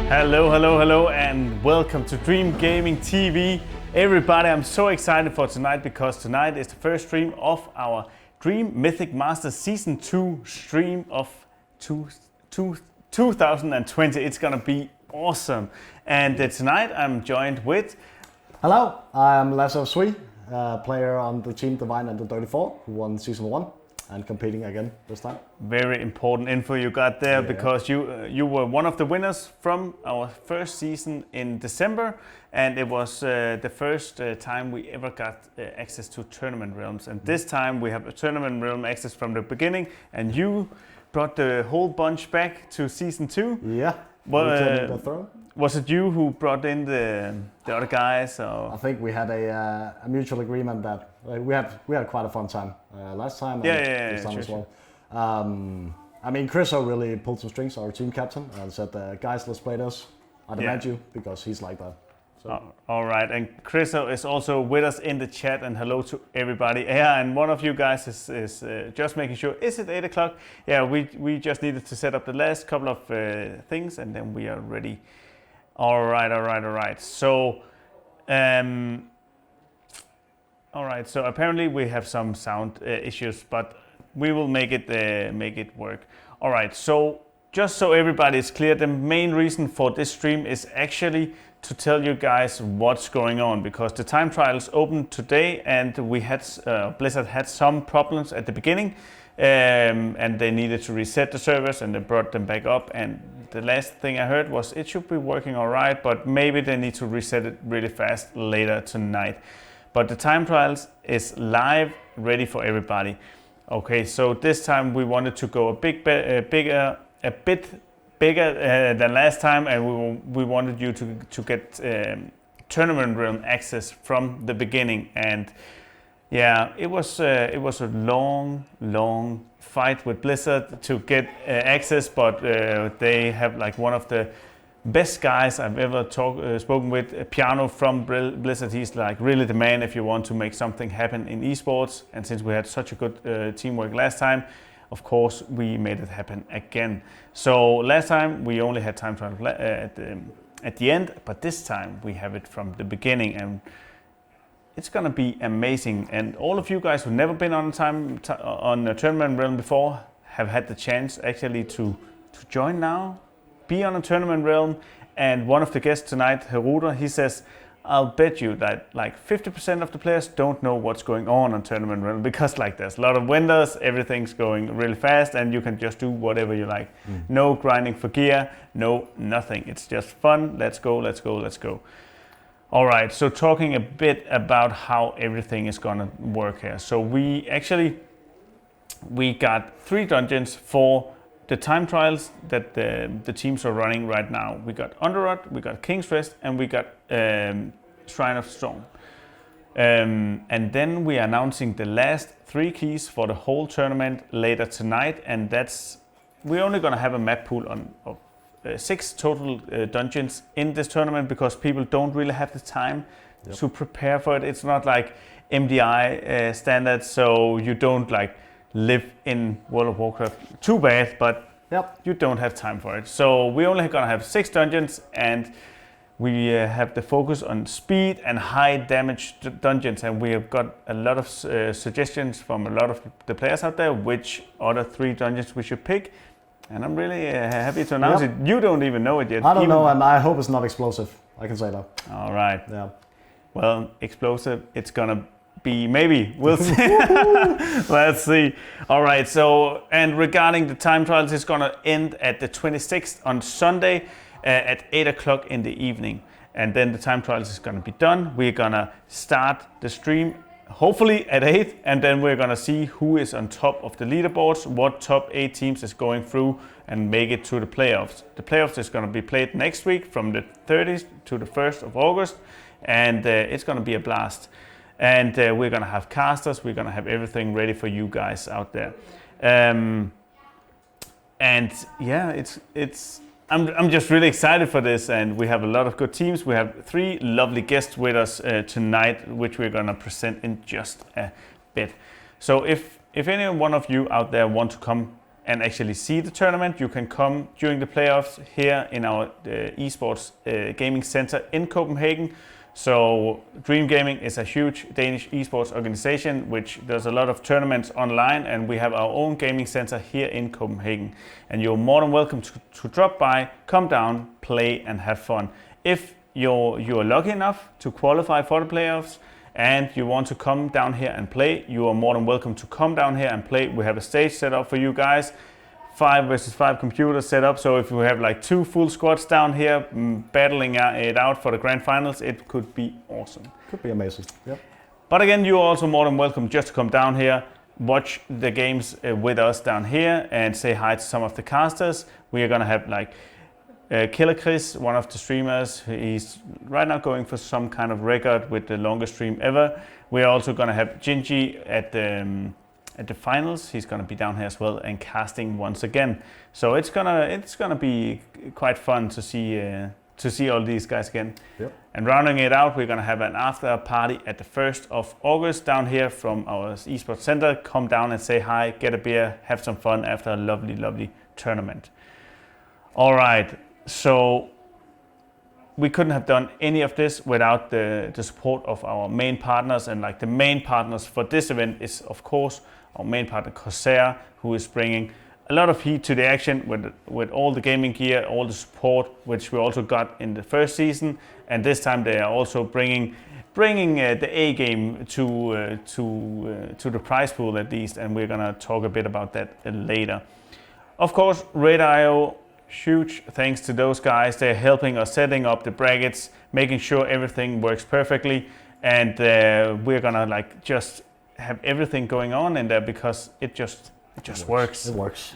Hello, hello, hello, and welcome to Dream Gaming TV. Everybody, I'm so excited for tonight because tonight is the first stream of our Dream Mythic Masters Season 2 stream of 2020. It's gonna be awesome. And tonight I'm joined with... Hello, I'm Lasse of Swee, player on the team Divine Under 34, who won Season 1 and competing again this time. Very important info you got there, because you were one of the winners from our first season in December, and it was the first time we ever got access to Tournament Realms. And this time we have a Tournament Realm access from the beginning, and you brought the whole bunch back to Season 2. Yeah. Was it you who brought in the other guys? Or? I think we had a mutual agreement that we had quite a fun time last time and this time as well. I mean, Chriso really pulled some strings, our team captain, and said, guys, let's play this. I demand you, because he's like that. So. All right, and Chriso is also with us in the chat, and hello to everybody. Yeah, and one of you guys is just making sure, is it 8 o'clock? Yeah, we just needed to set up the last couple of things, and then we are ready. All right. So, so apparently we have some sound issues, but we will make it work. All right, so just so everybody is clear, the main reason for this stream is actually to tell you guys what's going on, because the time trials opened today, and we had Blizzard had some problems at the beginning, and they needed to reset the servers, and they brought them back up. And the last thing I heard was it should be working all right, but maybe they need to reset it really fast later tonight. But the time trials is live, ready for everybody. Okay, so this time we wanted to go a bit bigger than last time, and we wanted you to get Tournament Realm access from the beginning. And yeah, it was a long fight with Blizzard to get access, but they have like one of the best guys I've ever spoken with, Piano from Blizzard. He's like really the man if you want to make something happen in esports. And since we had such a good teamwork last time, of course we made it happen again. So last time we only had time trial at the end, but this time we have it from the beginning, and it's gonna be amazing. And all of you guys who've never been on a Tournament Realm before have had the chance actually to join now, be on a Tournament Realm. And one of the guests tonight, Herudra, he says, I'll bet you that like 50% of the players don't know what's going on Tournament Realm, because like there's a lot of vendors, everything's going really fast, and you can just do whatever you like. No grinding for gear, no nothing. It's just fun. Let's go. All right, so talking a bit about how everything is gonna work here. So we got 3 dungeons for the time trials that the teams are running right now. We got Underrot, we got King's Rest, and we got Shrine of Storm. And then we are announcing the last 3 keys for the whole tournament later tonight, and we're only gonna have a map pool of 6 total dungeons in this tournament, because people don't really have the time to prepare for it. It's not like MDI standards, so you don't like live in World of Warcraft too bad, but you don't have time for it. So we're only gonna have 6 dungeons, and we have the focus on speed and high damage dungeons, and we have got a lot of suggestions from a lot of the players out there which other 3 dungeons we should pick. And I'm really happy to announce it. You don't even know it yet. I don't know, and I hope it's not explosive. I can say that. All right. Yeah. Well, explosive, it's gonna be maybe. We'll see. Let's see. All right. So, and regarding the time trials, it's gonna end at the 26th on Sunday at 8 o'clock in the evening. And then the time trials is gonna be done. We're gonna start the stream hopefully at 8, and then we're gonna see who is on top of the leaderboards, what top 8 teams is going through and make it to the playoffs. The playoffs is gonna be played next week from the 30th to the 1st of August, and it's gonna be a blast. And we're gonna have casters, we're gonna have everything ready for you guys out there. And yeah, I'm just really excited for this, and we have a lot of good teams. We have 3 lovely guests with us tonight, which we're gonna present in just a bit. So if any one of you out there want to come and actually see the tournament, you can come during the playoffs here in our esports gaming center in Copenhagen. So Dream Gaming is a huge Danish esports organization which does a lot of tournaments online, and we have our own gaming center here in Copenhagen. And you're more than welcome to drop by, come down, play and have fun. If you're lucky enough to qualify for the playoffs and you want to come down here and play, you are more than welcome to come down here and play. We have a stage set up for you guys. 5 versus 5 computers set up, so if we have like 2 full squads down here battling it out for the grand finals, it could be awesome. Could be amazing. Yep. But again, you're also more than welcome just to come down here, watch the games with us down here, and say hi to some of the casters. We are gonna have like Killer Chris, one of the streamers. He's right now going for some kind of record with the longest stream ever. We are also gonna have Gingy at the finals. He's gonna be down here as well and casting once again. So it's gonna be quite fun to see all these guys again. Yep. And rounding it out, we're gonna have an after party at the 1st of August down here from our esports center. Come down and say hi, get a beer, have some fun after a lovely tournament. All right, so we couldn't have done any of this without the support of our main partners, and like the main partners for this event is of course our main partner Corsair, who is bringing a lot of heat to the action with all the gaming gear, all the support, which we also got in the first season, and this time they are also bringing the A game to the prize pool at least, and we're gonna talk a bit about that later. Of course, Red.io, huge thanks to those guys. They're helping us setting up the brackets, making sure everything works perfectly, and we're gonna like just have everything going on in there because it just works.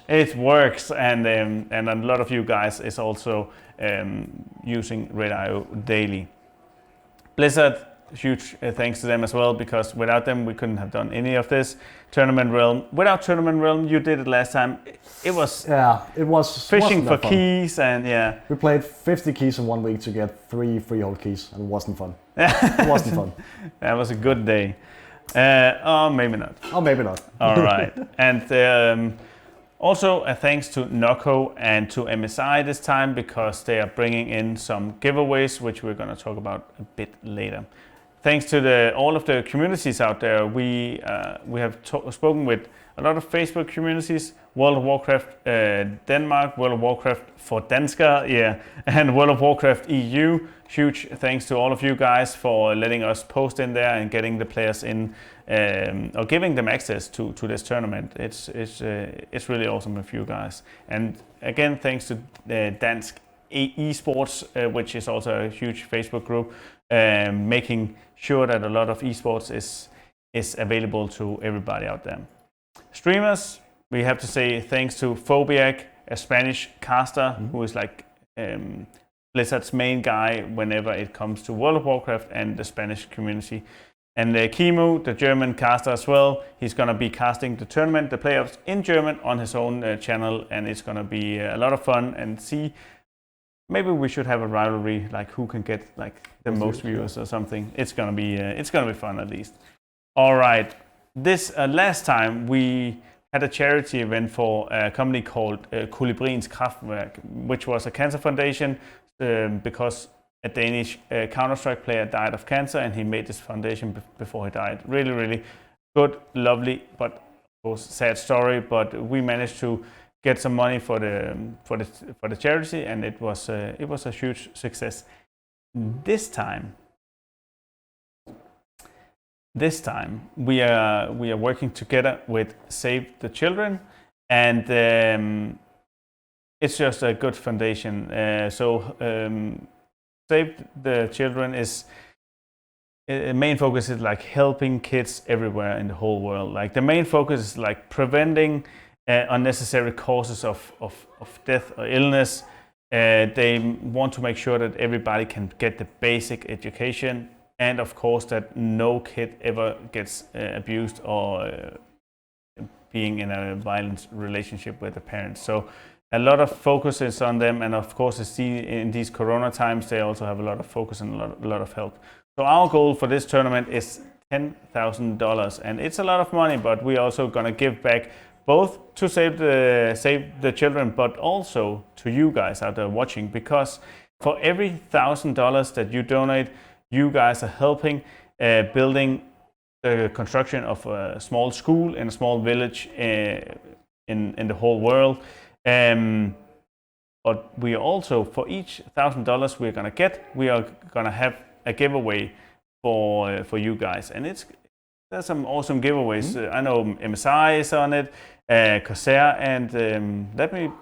It works, and a lot of you guys is also using Red.io daily. Blizzard, huge thanks to them as well, because without them we couldn't have done any of this. Tournament Realm, without Tournament Realm, you did it last time. It was fishing for keys, and we played 50 keys in 1 week to get 3 freehold keys, and it wasn't fun. It wasn't fun. That was a good day. Or maybe not. All right. And also a thanks to Noco and to MSI this time, because they are bringing in some giveaways, which we're going to talk about a bit later. Thanks to all of the communities out there. We have spoken with a lot of Facebook communities, World of Warcraft Denmark, World of Warcraft for Dansker, and World of Warcraft EU. Huge thanks to all of you guys for letting us post in there and getting the players in, or giving them access to this tournament. It's really awesome of you guys. And again, thanks to Dansk Esports, which is also a huge Facebook group, making sure that a lot of esports is available to everybody out there. Streamers, we have to say thanks to Phobiac, a Spanish caster who is like Blizzard's main guy whenever it comes to World of Warcraft and the Spanish community. And Kimu, the German caster as well, he's going to be casting the tournament, the playoffs in German on his own channel, and it's going to be a lot of fun. And maybe we should have a rivalry, like who can get like the most viewers or something. It's going to be fun at least. All right. This last time we had a charity event for a company called Kolibriens Kraftværk, which was a cancer foundation because a Danish Counter-Strike player died of cancer, and he made this foundation before he died. Really, really good, lovely, but of course sad story. But we managed to get some money for the charity, and it was a huge success. This time we are working together with Save the Children, and it's just a good foundation. Save the Children is main focus is like helping kids everywhere in the whole world. Like the main focus is like preventing unnecessary causes of death or illness. They want to make sure that everybody can get the basic education, and of course that no kid ever gets abused or being in a violent relationship with the parents. So a lot of focus is on them, and of course in these corona times they also have a lot of focus and a lot of help. So our goal for this tournament is $10,000, and it's a lot of money, but we're also going to give back both to save the children, but also to you guys out there watching, because for every $1,000 that you donate, you guys are helping building the construction of a small school in a small village in the whole world. But we also, for each $1,000 we're gonna get, we are gonna have a giveaway for you guys, and there's some awesome giveaways. I know MSI is on it, Corsair, and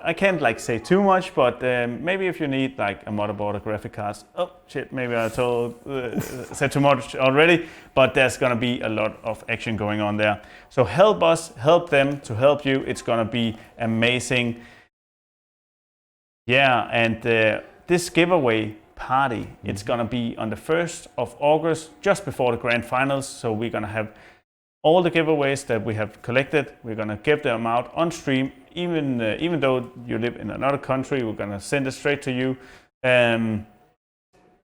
I can't like say too much, but maybe if you need like a motherboard or graphic cards. Oh shit, maybe I said too much already, but there's gonna be a lot of action going on there. So help us, help them to help you. It's gonna be amazing. Yeah, and this giveaway party, it's gonna be on the 1st of August, just before the grand finals. So we're gonna have all the giveaways that we have collected. We're gonna give them out on stream, even though you live in another country. We're gonna send it straight to you.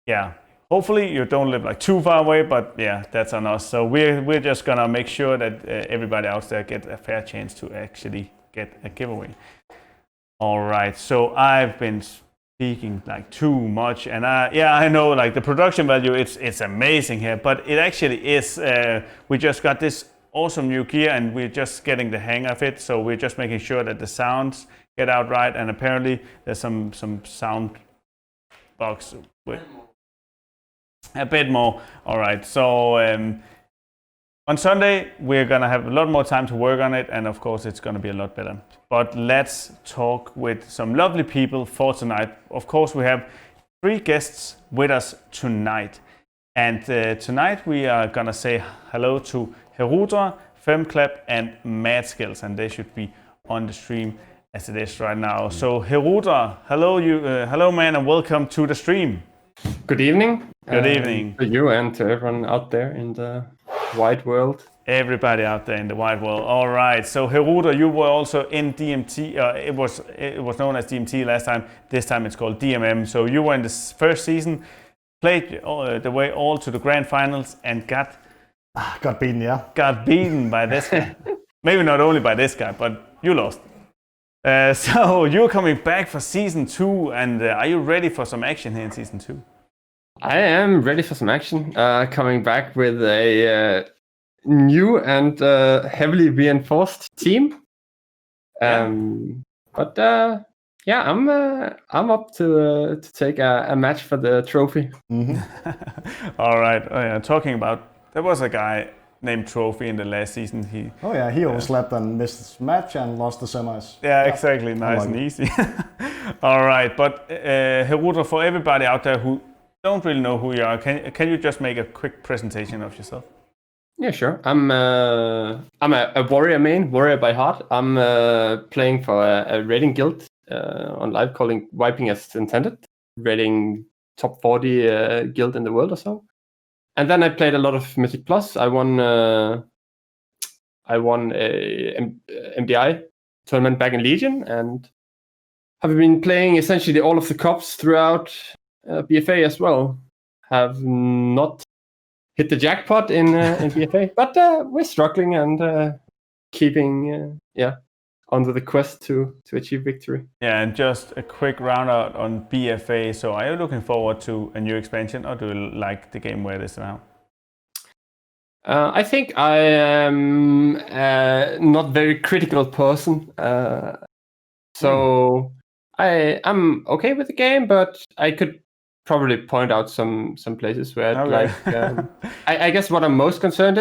Yeah, hopefully you don't live like too far away, but yeah, that's on us. So we're just gonna make sure that everybody out there gets a fair chance to actually get a giveaway. All right, so I've been speaking like too much, and I know like the production value, it's amazing here, but it actually is. We just got this awesome new gear, and we're just getting the hang of it. So we're just making sure that the sounds get out right, and apparently there's some sound box with a bit more. All right, so on Sunday, we're gonna have a lot more time to work on it, and of course it's gonna be a lot better. But let's talk with some lovely people for tonight. Of course, we have 3 guests with us tonight. And tonight we are gonna say hello to Herudra, Fem and Madskillz, and they should be on the stream as it is right now. So Herudra, hello man, and welcome to the stream. Good evening. Good evening. To you and to everyone out there in the wide world. Everybody out there in the wide world. All right. So Herudra, you were also in DMT. It was known as DMT last time. This time it's called DMM. So you were in the first season, played the way all to the grand finals, and got beaten. Yeah. Got beaten by this guy. Maybe not only by this guy, but you lost. So you're coming back for season 2, and are you ready for some action here in season 2? I am ready for some action. Coming back with a new and heavily reinforced team. But I'm up to take a match for the trophy. All right. Oh, yeah. Talking about, there was a guy named Trophy in the last season. He overslept and missed his match and lost the semis. Yeah, exactly. Nice and easy. All right. But Herudra, for everybody out there who don't really know who you are, can you just make a quick presentation of yourself? Yeah, sure. I'm a warrior main, warrior by heart. I'm playing for a raiding guild on live calling Wiping as Intended, raiding top 40 guild in the world or so. And then I played a lot of Mythic Plus. I won a MDI tournament back in Legion, and have been playing essentially all of the cups throughout BFA as well. Have not hit the jackpot in BFA, but we're struggling and keeping onto the quest to achieve victory. Yeah, and just a quick round out on BFA. So are you looking forward to a new expansion, or do you like the game where it is now? I think I am not very critical person. So I'm okay with the game, but I could probably point out some places where I guess what I'm most concerned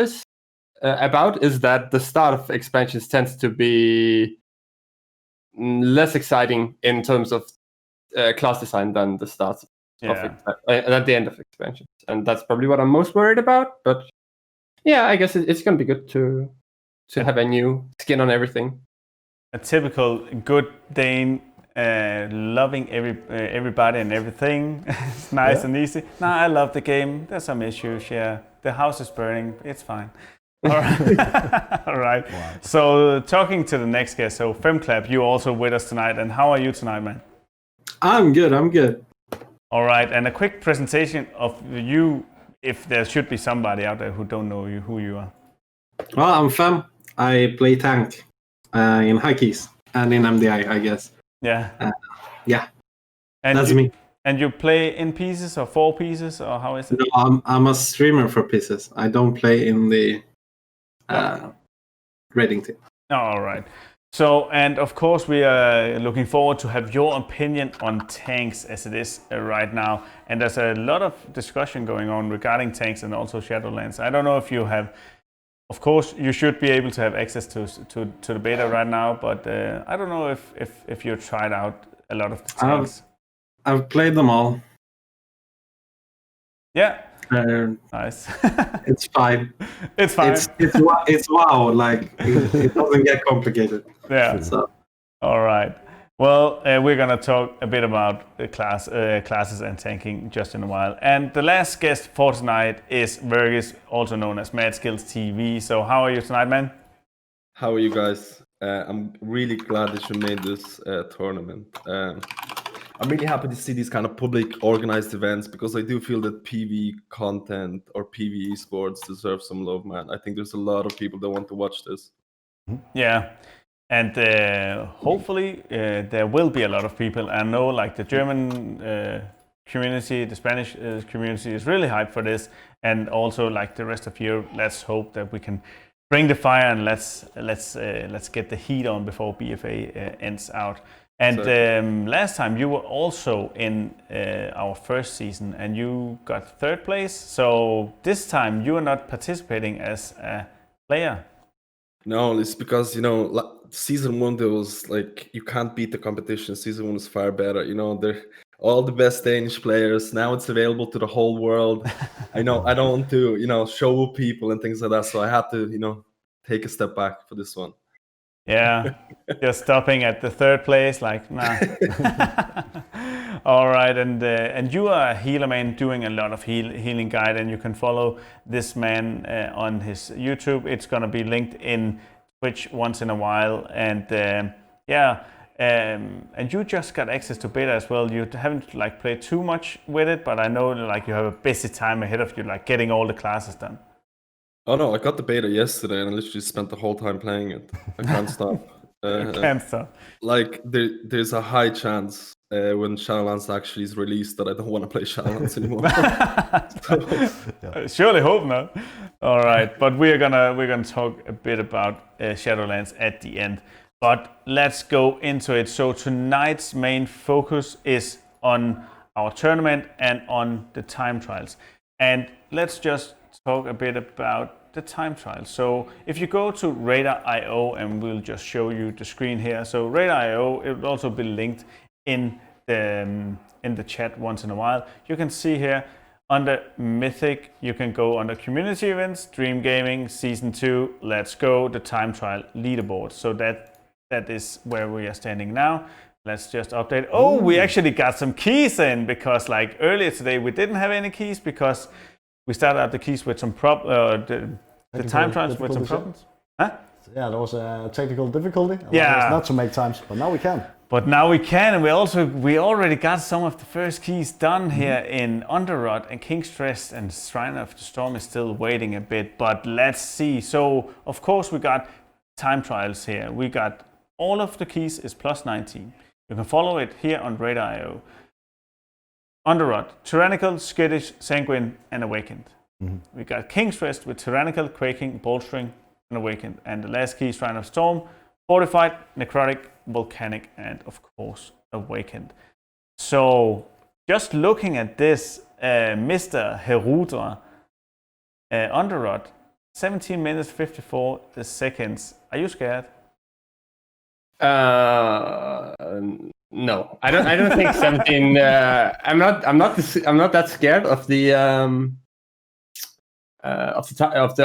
about is that the start of expansions tends to be less exciting in terms of class design than the start at the end of expansions, and that's probably what I'm most worried about. But yeah, I guess it's going to be good to have a new skin on everything. A typical good Dane. Loving everybody and everything. It's nice and easy. No, I love the game. There's some issues, yeah. The house is burning. It's fine. All right. All right. Wow. So talking to the next guest, so Femclap, you're also with us tonight. And how are you tonight, man? I'm good. All right. And a quick presentation of you, if there should be somebody out there who don't know who you are. Well, I'm Fem. I play tank. in high keys and in MDI, I guess. Yeah. Yeah. And That's me. And you play in pieces or 4 pieces, or how is it? No, I'm a streamer for pieces. I don't play in the rating team. All right. So, and of course, we are looking forward to have your opinion on tanks as it is right now. And there's a lot of discussion going on regarding tanks and also Shadowlands. I don't know if you have, of course, you should be able to have access to the beta right now, but I don't know if you tried out a lot of the tanks. I've played them all. Yeah. Nice. It's fine. It's fine. It's wow. Like it doesn't get complicated. Yeah. So. All right. Well, we're gonna talk a bit about the classes and tanking just in a while. And the last guest for tonight is Vergis, also known as Madskillz TV. So how are you tonight, man? How are you guys? I'm really glad that you made this tournament. I'm really happy to see these kind of public organized events because I do feel that PvE content or PvE sports deserve some love, man. I think there's a lot of people that want to watch this. Yeah, and hopefully there will be a lot of people. I know like the German community, the Spanish community is really hyped for this, and also like the rest of Europe. Let's hope that we can bring the fire and let's get the heat on before BFA ends out. And last time you were also in our first season and you got 3rd place. So this time you are not participating as a player. No, it's because, season 1 there was like, you can't beat the competition. Season 1 is far better. They're all the best Danish players. Now it's available to the whole world. I don't want to, show people and things like that. So I had to, take a step back for this one. Yeah, just stopping at the 3rd place, like, nah. All right, and you are a healer man doing a lot of healing guide, and you can follow this man on his YouTube. It's gonna be linked in Twitch once in a while, and and you just got access to beta as well. You haven't like played too much with it, but I know like you have a busy time ahead of you, like getting all the classes done. Oh no, I got the beta yesterday and I literally spent the whole time playing it. I can't stop. Can't stop. Like there's a high chance when Shadowlands actually is released that I don't want to play Shadowlands anymore. Surely hope not. All right, but we're gonna talk a bit about Shadowlands at the end. But let's go into it. So tonight's main focus is on our tournament and on the time trials. And let's just talk a bit about the time trial. So if you go to Radar.io, and we'll just show you the screen here. So Radar.io, it will also be linked in the chat once in a while. You can see here under Mythic, you can go under Community Events, Dream Gaming, Season 2, Let's Go, the time trial leaderboard. So that is where we are standing now. Let's just update. Oh, we actually got some keys in, because like earlier today we didn't have any keys because we started out the keys with some the time trials with some problems. Huh? Yeah, there was a technical difficulty. Yeah. Not to make times, but now we can. But now we can, and we already got some of the first keys done here in Underrod, and King's Rest and Shrine of the Storm is still waiting a bit, but let's see. So of course we got time trials here. We got all of the keys is plus 19. You can follow it here on Radar.io. Underrod, Tyrannical, Skittish, Sanguine, and Awakened. We got King's Rest with Tyrannical, Quaking, Bolstering, and Awakened. And the last key is Shrine of Storm, Fortified, Necrotic, Volcanic, and of course Awakened. So just looking at this, Mr. Herudra, Underrod, 17 minutes 54 seconds. Are you scared? No, I don't think 17. I'm not that scared of the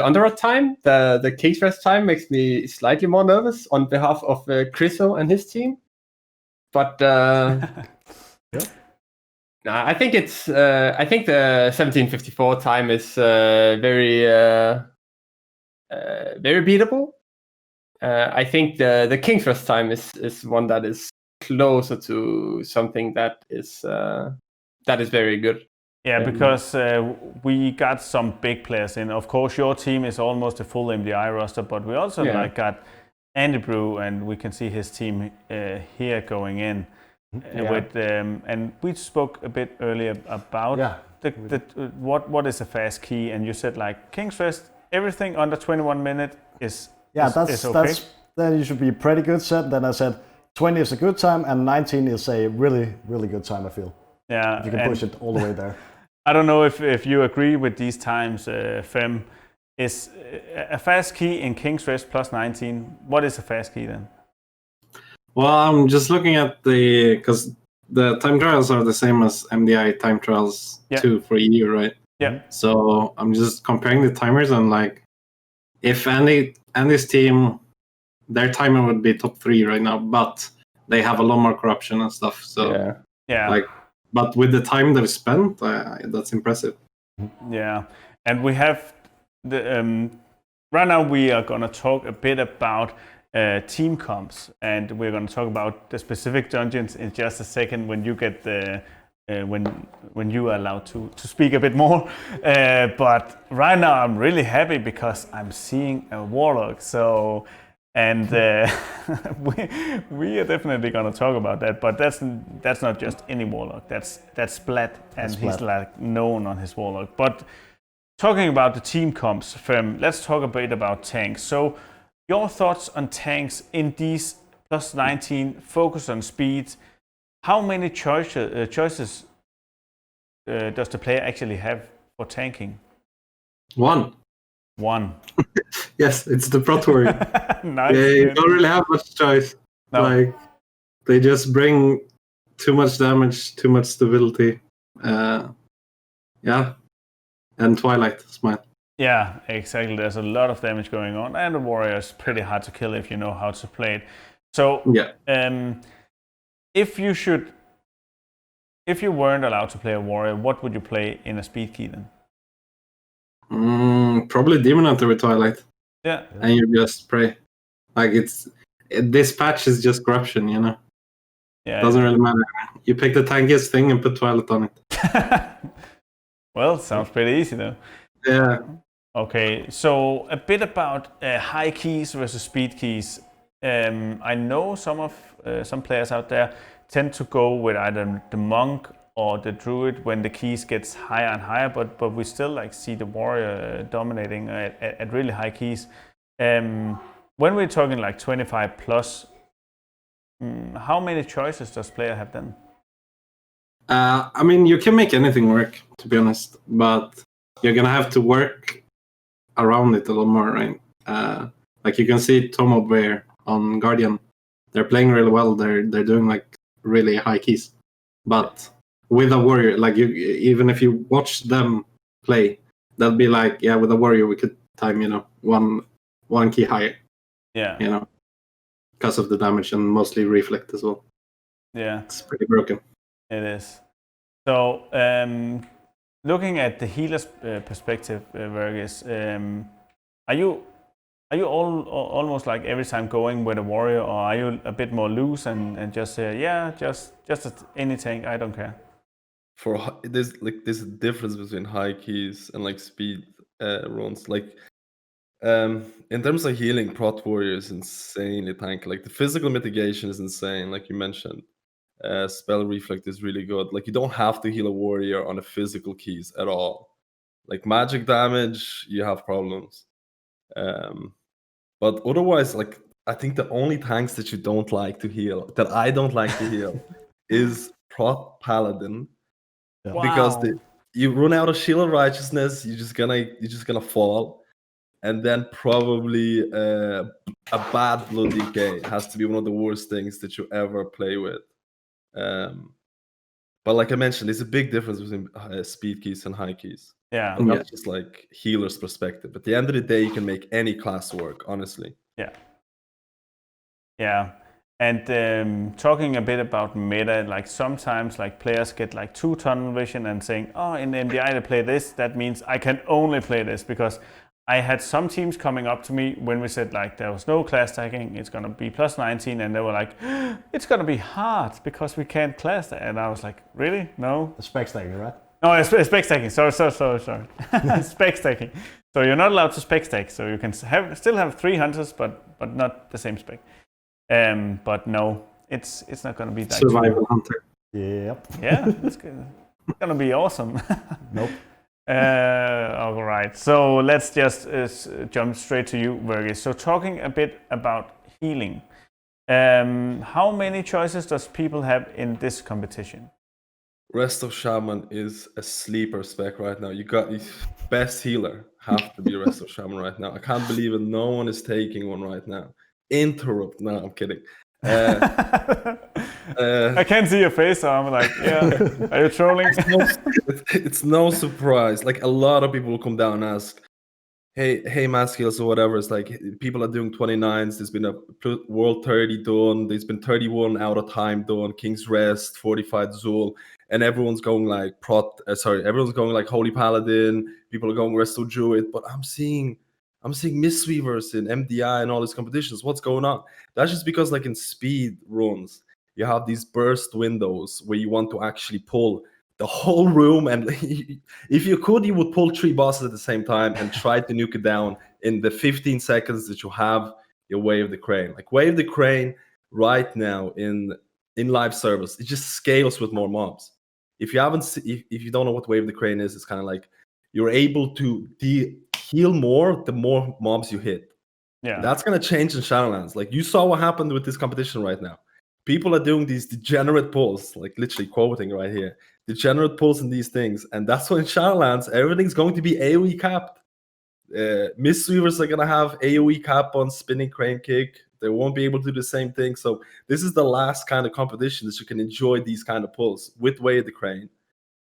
Underrod time. The King's Rest time makes me slightly more nervous on behalf of Chriso and his team. But I think it's I think the 17:54 time is very beatable. I think the King's Rest time is one that is closer to something that is very good. Yeah, because we got some big players in. Of course, your team is almost a full MDI roster, but we also got Andy Brew, and we can see his team here going in. With and we spoke a bit earlier about what is a fast key, and you said like King's Rest, everything under 21 minutes is okay. Then you should be pretty good set. Then I said 20 is a good time, and 19 is a really, really good time, I feel. Yeah, you can push it all the way there. I don't know if you agree with these times, Fem. Is a fast key in King's Rest plus 19? What is a fast key then? Well, I'm just looking at because the time trials are the same as MDI time trials 2 for EU, right? Yeah. So I'm just comparing the timers, and like, if Andy's team, their timer would be top 3 right now, but they have a lot more corruption and stuff. So like, but with the time that is spent, that's impressive. Yeah, and we have the right now we are gonna talk a bit about team comps, and we're going to talk about the specific dungeons in just a second when you get the when you are allowed to speak a bit more. But right now I'm really happy because I'm seeing a warlock. So and we are definitely going to talk about that. But that's not just any warlock. That's Splat, and he's like known on his warlock. But talking about the team comps, Fem, let's talk a bit about tanks. So your thoughts on tanks in these plus 19, focus on speed. How many choices does the player actually have for tanking? One. Yes, it's the Prot Warrior. Nice. They don't really have much choice. No. Like, they just bring too much damage, too much stability. And Twilight is mine. Yeah, exactly. There's a lot of damage going on, and the warrior is pretty hard to kill if you know how to play it. So, if you weren't allowed to play a warrior, what would you play in a speed key then? Probably Demon Hunter with Twilight. Yeah, and you just pray. Like this patch is just corruption, you know. Yeah, doesn't really matter. You pick the tankiest thing and put Twilight on it. Well, sounds pretty easy though. Yeah. Okay, so a bit about high keys versus speed keys. I know some players out there tend to go with either the monk or the druid when the keys gets higher and higher, but we still like see the warrior dominating at really high keys. When we're talking like 25 plus, how many choices does player have then? I mean, you can make anything work, to be honest, but you're gonna have to work around it a lot more, right? Like you can see Tomo Bear on Guardian, they're playing really well. They're doing like really high keys, but with a warrior, like even if you watch them play, they'll be like, yeah, with a warrior we could time, one key higher. Yeah, because of the damage and mostly reflect as well. Yeah, it's pretty broken. It is. So looking at the healer's perspective, Vergis, are you almost like every time going with a warrior, or are you a bit more loose and just say, just any tank, I don't care? There's a difference between high keys and like speed runs. Like in terms of healing, Prot Warrior is insanely tanky. Like the physical mitigation is insane, like you mentioned. Spell reflect is really good. Like you don't have to heal a warrior on the physical keys at all. Like magic damage, you have problems. But otherwise, like I think the only tanks that you don't like to heal, that I don't like to heal, is Prot Paladin. Yeah. Wow. Because you run out of Shield of Righteousness, you're just gonna fall, and then probably a bad Blood Decay has to be one of the worst things that you ever play with. But like I mentioned, there's a big difference between speed keys and high keys. Yeah, not just like healer's perspective. At the end of the day, you can make any class work, honestly. Yeah. And talking a bit about meta, like sometimes like players get like too tunnel vision and saying, oh, in MDI they play this, that means I can only play this, because I had some teams coming up to me when we said like there was no class tagging, it's gonna be plus 19, and they were like, it's gonna be hard because we can't class tag. And I was like, really? No? The spec stacking, right? No, it's spec stacking. Sorry. Spec stacking. So you're not allowed to spec stack. So you can still have 3 hunters, but not the same spec. But no, it's not going to be that. Survival hunter. Yep. Yeah, it's good. It's going to be awesome. Nope. All right. So let's just jump straight to you, Virgis. So talking a bit about healing. How many choices does people have in this competition? Rest of Shaman is a sleeper spec right now. You got the best healer have to be Rest of Shaman right now. I can't believe it. No one is taking one right now. Interrupt. No, I'm kidding. I can't see your face, so I'm like, yeah. Are you trolling? It's no surprise. Like a lot of people will come down and ask, hey, Madskillz or whatever. It's like people are doing 29s. There's been a World 30 done. There's been 31 out of time done. King's Rest, 45 Zul. And everyone's going like everyone's going like Holy Paladin. People are going Resto Druid, but I'm seeing Mistweavers in MDI and all these competitions. What's going on? That's just because like in speed runs, you have these burst windows where you want to actually pull the whole room, and if you could, you would pull 3 bosses at the same time and try to nuke it down in the 15 seconds that you have your Wave the Crane. Like Wave the Crane right now in live service, it just scales with more mobs. If you don't know what Wave the Crane is, it's kind of like you're able to heal more the more mobs you hit. Yeah, that's gonna change in Shadowlands. Like you saw what happened with this competition right now. People are doing these degenerate pulls, like literally quoting right here, degenerate pulls in these things, and that's why in Shadowlands everything's going to be AoE capped. Mistweavers are gonna have AoE cap on Spinning Crane Kick. They won't be able to do the same thing. So this is the last kind of competition that you can enjoy these kind of pulls with Wave the Crane.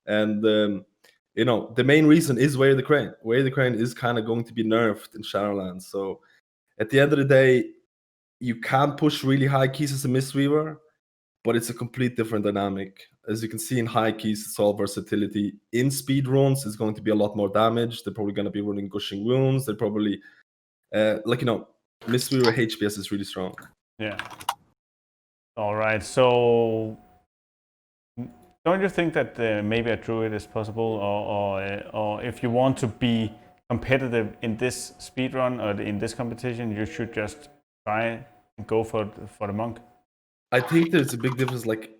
And the main reason is Wave the Crane. Wave the Crane is kind of going to be nerfed in Shadowlands. So at the end of the day, you can't push really high keys as a Mistweaver, but it's a complete different dynamic. As you can see in high keys, it's all versatility. In speed runs, it's going to be a lot more damage. They're probably going to be running Gushing Wounds. They're probably, Mistweaver HPS is really strong. Yeah. All right. So don't you think that maybe a Druid is possible, or if you want to be competitive in this speedrun or in this competition, you should just try and go for the monk? I think there's a big difference. Like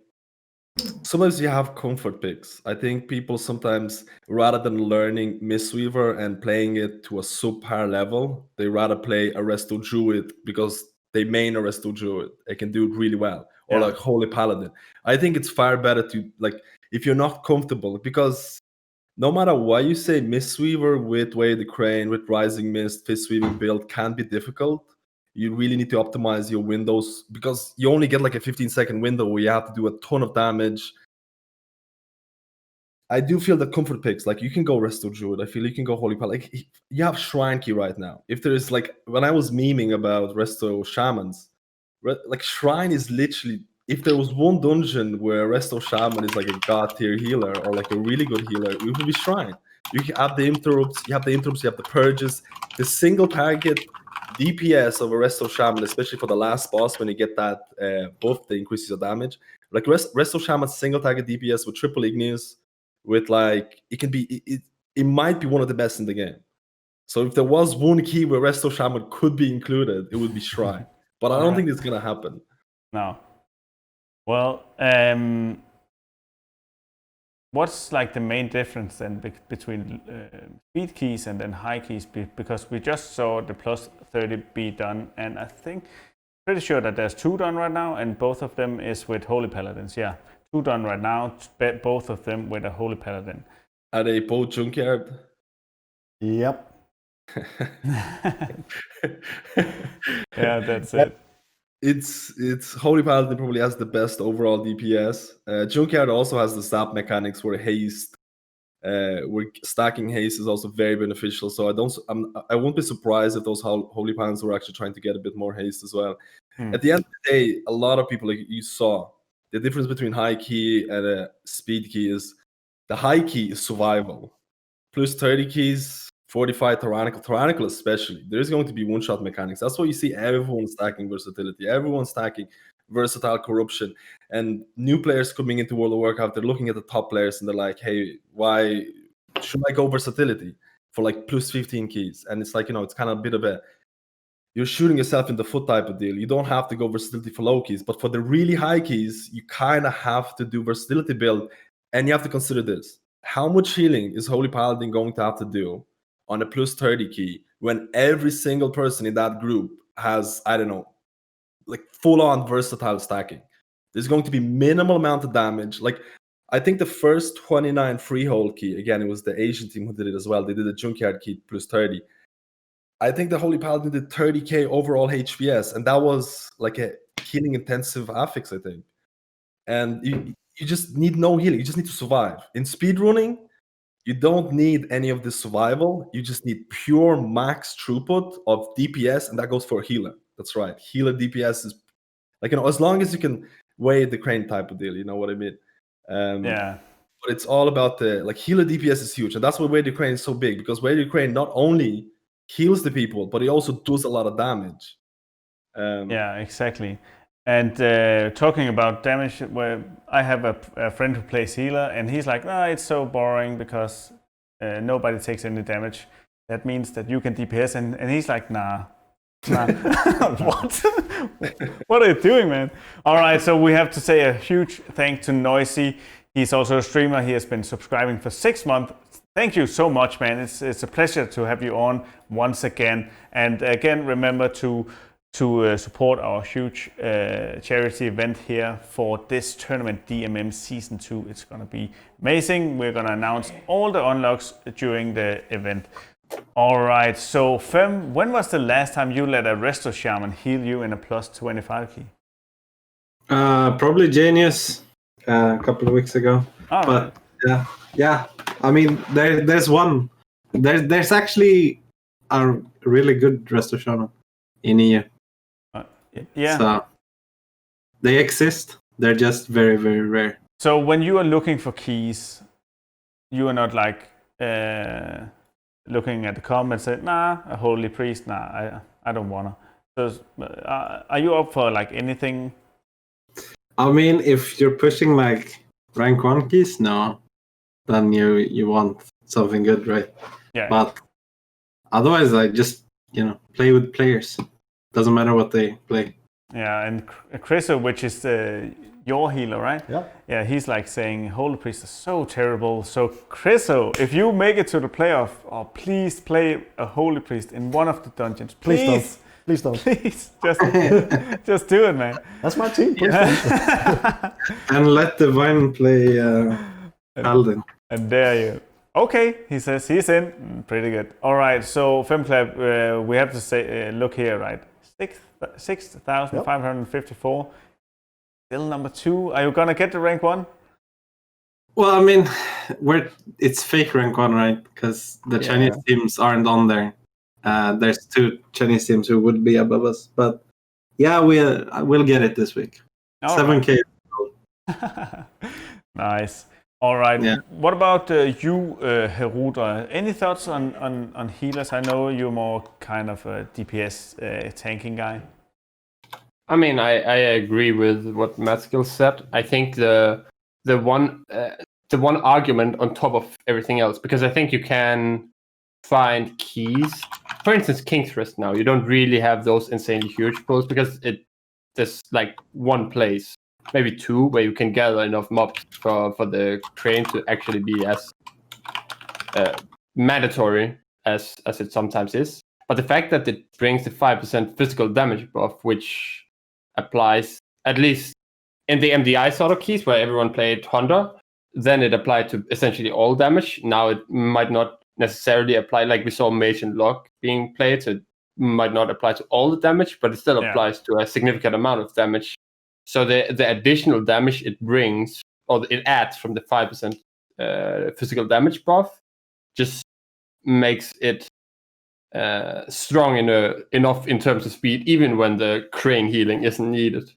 sometimes you have comfort picks. I think people sometimes, rather than learning Mistweaver and playing it to a subpar level, they rather play a Resto Druid because they main a Resto Druid. They can do it really well. Or like Holy Paladin. I think it's far better to, like, if you're not comfortable, because no matter what you say, Mistweaver with Wave the Crane, with Rising Mist, Fist Weaving build can be difficult. You really need to optimize your windows because you only get like a 15-second window where you have to do a ton of damage. I do feel that comfort picks, like you can go Resto Druid. I feel you can go Holy Paladin. Like, you have Shrine Key right now. If there is, like, when I was memeing about Resto Shamans, like Shrine is literally, if there was one dungeon where Resto Shaman is like a god tier healer or like a really good healer, it would be Shrine. You have the interrupts, you have the purges, the single target DPS of a Resto Shaman, especially for the last boss when you get that buff that increases your damage. Like Resto Shaman's single target DPS with triple Igneous, with like, it might be one of the best in the game. So if there was one key where Resto Shaman could be included, it would be Shrine. But I don't think it's gonna happen. No. Well, what's like the main difference then between speed keys and then high keys? Because we just saw the plus 30 be done, and I think pretty sure that there's 2 done right now, and both of them is with Holy Paladins. Yeah, 2 done right now, both of them with a Holy Paladin. Are they both Junkyard? Yep. Yeah, that's it. It's Holy Paladin probably has the best overall DPS. Junkyard also has the stab mechanics where haste, where stacking haste is also very beneficial. So I won't be surprised if those Holy Paladins were actually trying to get a bit more haste as well. At the end of the day, a lot of people, like you saw, the difference between high key and a speed key is the high key is survival. Plus 30 keys, 45 Tyrannical especially. There's going to be one-shot mechanics. That's why you see everyone stacking versatility. Everyone's stacking versatile corruption. And new players coming into World of Warcraft, they're looking at the top players and they're like, hey, why should I go versatility for like plus 15 keys? And it's like, it's kind of a bit of you're shooting yourself in the foot type of deal. You don't have to go versatility for low keys, but for the really high keys, you kind of have to do versatility build. And you have to consider this. How much healing is Holy Paladin going to have to do on a plus 30 key when every single person in that group has, I don't know, like full-on versatile stacking? There's going to be minimal amount of damage. Like, I think the first 29 freehold key, again, it was the Asian team who did it as well. They did a Junkyard key plus 30. I think the Holy Paladin did 30k overall HPS, and that was like a healing intensive affix, I think. And you just need no healing. You just need to survive. In speedrunning, you don't need any of this survival. You just need pure max throughput of DPS, and that goes for a healer. That's right. Healer DPS is like, as long as you can weigh the crane type of deal, you know what I mean? Yeah. But it's all about the healer DPS is huge, and that's why Weighted Crane is so big, because Weighted Crane not only heals the people, but he also does a lot of damage. Yeah, exactly. And talking about damage, where I have a friend who plays healer, and he's like, it's so boring because nobody takes any damage. That means that you can DPS, and he's like, nah. What? What are you doing, man? All right, so we have to say a huge thank to Noisy. He's also a streamer. He has been subscribing for 6 months. Thank you so much, man. It's a pleasure to have you on once again. And again, remember to support our huge charity event here for this tournament, DMM Season 2. It's going to be amazing. We're going to announce all the unlocks during the event. All right, so Fem, when was the last time you let a Resto Shaman heal you in a plus 25 key? Probably Genius a couple of weeks ago. But yeah. I mean, there's one. There's actually a really good Resto Shaman in EU. Yeah. So they exist. They're just very, very rare. So when you are looking for keys, you are not like looking at the comments and say, nah, a holy priest, nah, I don't wanna. So are you up for like anything? I mean, if you're pushing like rank 1 keys, no, then you want something good, right? Yeah. But otherwise, I just play with players. Doesn't matter what they play. Yeah, and Chriso, which is your healer, right? Yeah. Yeah, he's like saying Holy Priest is so terrible. So Chriso, if you make it to the playoff, please play a Holy Priest in one of the dungeons. Please don't. Please, just do it, man. That's my team. Please don't. And let the Vine play Paladin. And there you. Okay, he says he's in. Pretty good. All right, so FemClap, we have to say, look here, right? 6,554. Still number 2. Are you gonna get the rank 1? Well, I mean, it's fake rank 1, right? Because the Chinese teams aren't on there. There's 2 Chinese teams who would be above us, but yeah, we'll get it this week. All 7K. Right. Nice. All right. Yeah. What about you, Herudra? Any thoughts on healers? I know you're more kind of a DPS tanking guy. I mean, I agree with what Madskillz said. I think the one argument on top of everything else, because I think you can find keys. For instance, King's Rest now, you don't really have those insanely huge pulls because there's like one place, maybe 2, where you can gather enough mobs for the crane to actually be as mandatory as it sometimes is. But the fact that it brings the 5% physical damage buff, which applies at least in the MDI sort of keys where everyone played Hunter, then it applied to essentially all damage. Now it might not necessarily apply, like we saw Mage and Lock being played, so it might not apply to all the damage, but it still applies to a significant amount of damage. So the additional damage it brings, or it adds from the 5% physical damage buff, just makes it strong enough in terms of speed, even when the crane healing isn't needed.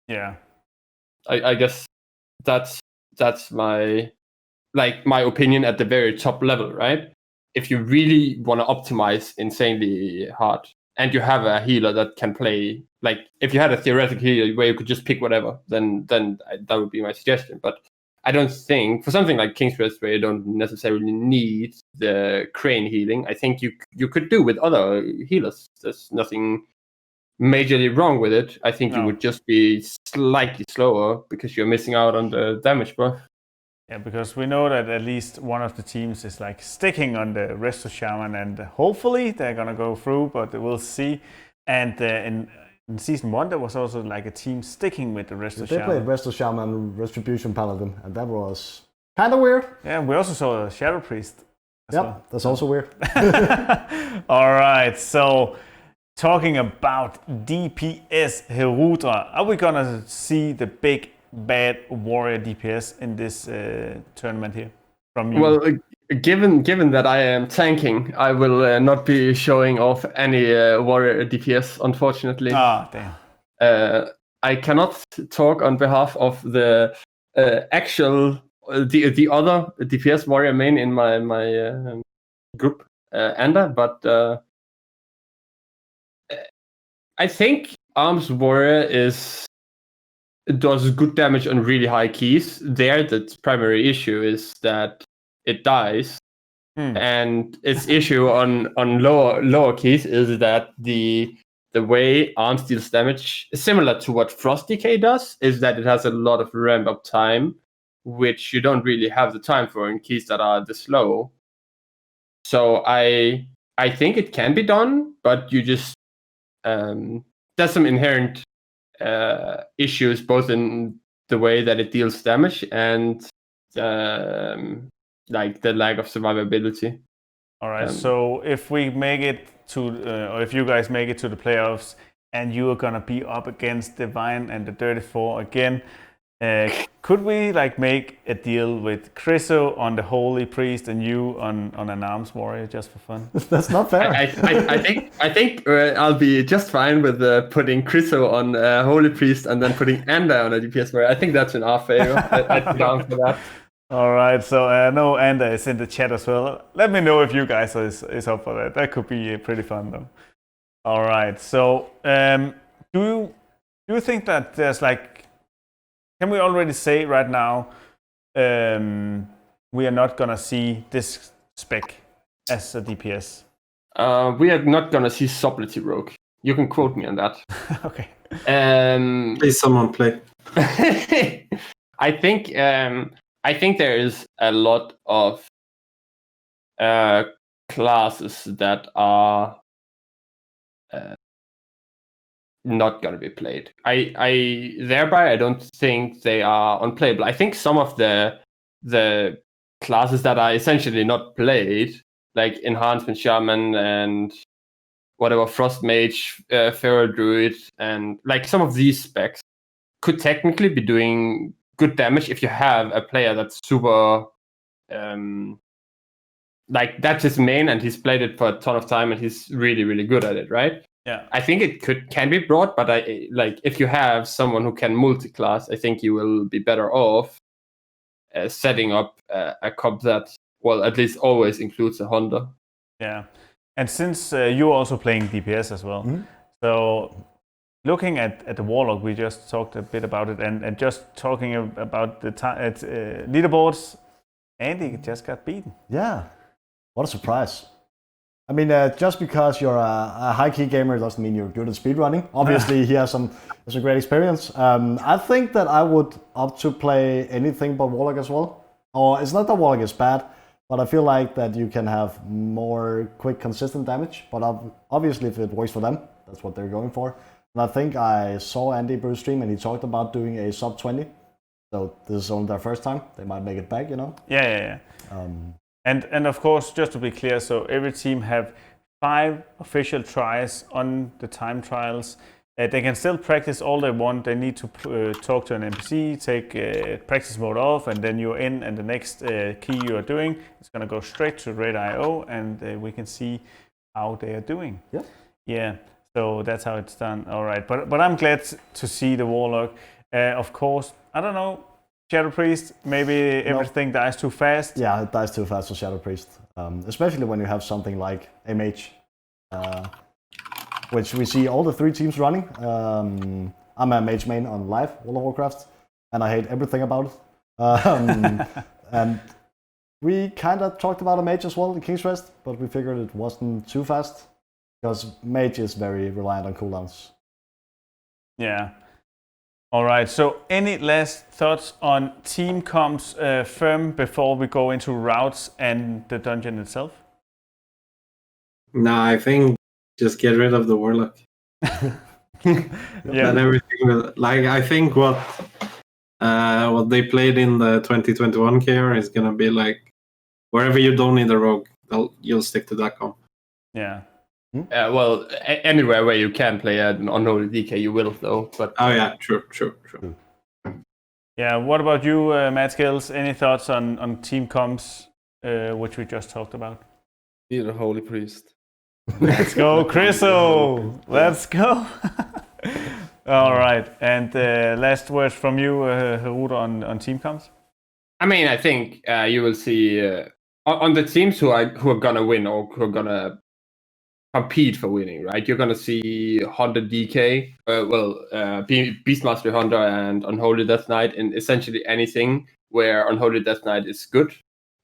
Yeah, I guess that's my opinion at the very top level, right? If you really want to optimize insanely hard and you have a healer that can play, like if you had a theoretical healer where you could just pick whatever, then that would be my suggestion. But I don't think for something like King's Rest where you don't necessarily need the Crane healing, I think you could do with other healers. There's nothing majorly wrong with it. I think you would just be slightly slower because you're missing out on the damage buff. Yeah, because we know that at least one of the teams is like sticking on the Resto Shaman, and hopefully they're gonna go through, but we'll see. And in season 1, there was also like a team sticking with the Resto Shaman. They played Resto Shaman, Retribution Paladin, and that was kind of weird. Yeah, we also saw a Shadow Priest. That's also weird. All right, so talking about DPS Herudra, are we gonna see the big bad warrior DPS in this tournament here from you? Well, given that I am tanking, I will not be showing off any warrior DPS, unfortunately. Damn. I cannot talk on behalf of the actual the other DPS warrior main in my group, Anda, but I think Arms Warrior does good damage on really high keys. There, the primary issue is that it dies, and its issue on lower keys is that the way Arms deals damage is similar to what Frost DK does, is that it has a lot of ramp up time, which you don't really have the time for in keys that are this low. So I think it can be done, but you just there's some inherent issues both in the way that it deals damage and like the lack of survivability. All right, so if we make it to, or if you guys make it to the playoffs, and you are gonna be up against Divine and the Dirty Four again, could we like make a deal with Chriso on the Holy Priest and you on an Arms Warrior just for fun? That's not fair. I think I'll be just fine with putting Chriso on Holy Priest and then putting Anda on a DPS Warrior. I think that's in our favor. I'd be down for that. All right, so I know Anda is in the chat as well. Let me know if you guys is up for that. That could be pretty fun though. All right, so do you think that there's like, can we already say right now we are not gonna see this spec as a DPS? We are not gonna see Subtlety Rogue. You can quote me on that. Okay. Please, someone play. I think there is a lot of classes that are not going to be played. I don't think they are unplayable. I think some of the classes that are essentially not played, like Enhancement Shaman and whatever Frost Mage, Feral Druid, and like some of these specs could technically be doing good damage if you have a player that's super like that's his main and he's played it for a ton of time and he's really, really good at it, right? Yeah. I think it can be brought, but if you have someone who can multi-class, I think you will be better off setting up a comp that, well, at least always includes a Hunter. Yeah. And since you're also playing DPS as well, so looking at the Warlock, we just talked a bit about it, and just talking about the leaderboards, Andy just got beaten. Yeah, what a surprise. I mean, just because you're a high-key gamer doesn't mean you're good at speedrunning. Obviously, he has some great experience. I think that I would opt to play anything but Warlock as well. Or it's not that Warlock is bad, but I feel like that you can have more quick, consistent damage. But obviously, if it works for them, that's what they're going for. And I think I saw Andy Bruce stream and he talked about doing a sub 20. So this is only their first time. They might make it back, you know? Yeah. And of course, just to be clear, so every team have 5 official tries on the time trials. They can still practice all they want. They need to talk to an NPC, take practice mode off, and then you're in, and the next key you are doing is going to go straight to Raid.io, and we can see how they are doing. Yeah. So that's how it's done. All right, but I'm glad to see the Warlock. Of course, I don't know, Shadow Priest, maybe everything dies too fast. Yeah, it dies too fast for Shadow Priest. Especially when you have something like a mage. which we see all the 3 teams running. I'm a mage main on live World of Warcraft, and I hate everything about it. And we kind of talked about a mage as well in King's Rest, but we figured it wasn't too fast because mage is very reliant on cooldowns. Yeah. All right. So, any last thoughts on team comps Fem before we go into routes and the dungeon itself? No, I think just get rid of the Warlock. Yeah. And everything. Like I think what they played in the 2021 KR is gonna be like wherever you don't need a rogue, you'll stick to that comp. Yeah. Well, anywhere where you can play an unholy DK, you will though. But oh yeah, true. Yeah. What about you, Madskillz? Any thoughts on team comps, which we just talked about? Need a holy priest. Let's go, Chriso! Let's go! All right. And last words from you, Herudra, on team comps? I mean, I think you will see on the teams who are gonna win or who are gonna compete for winning, right? You're gonna see Hunter DK, Beastmaster Hunter and Unholy Death Knight in essentially anything where Unholy Death Knight is good.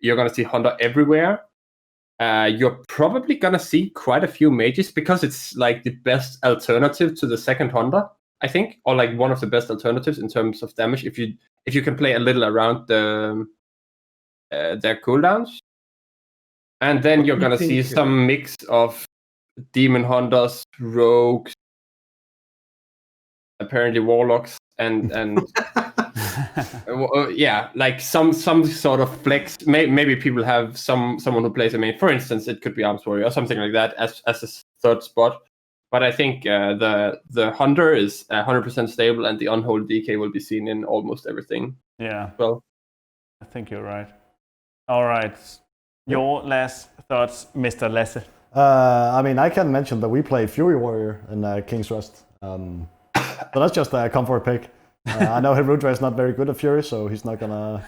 You're gonna see Hunter everywhere. You're probably gonna see quite a few mages because it's like the best alternative to the second Hunter, I think, or like one of the best alternatives in terms of damage. If you can play a little around their cooldowns, and then you're gonna see some mix of demon hunters, rogues, apparently warlocks, and yeah, like some sort of flex. Maybe people have someone who plays. I mean, for instance, it could be Arms Warrior or something like that as a third spot. But I think the hunter is 100% stable, and the unholy DK will be seen in almost everything. Yeah. Well, I think you're right. All right. Your last thoughts, Mr. Lasse? I mean, I can mention that we play Fury Warrior in King's Rest. So that's just a comfort pick. I know Herudra is not very good at Fury, so he's not gonna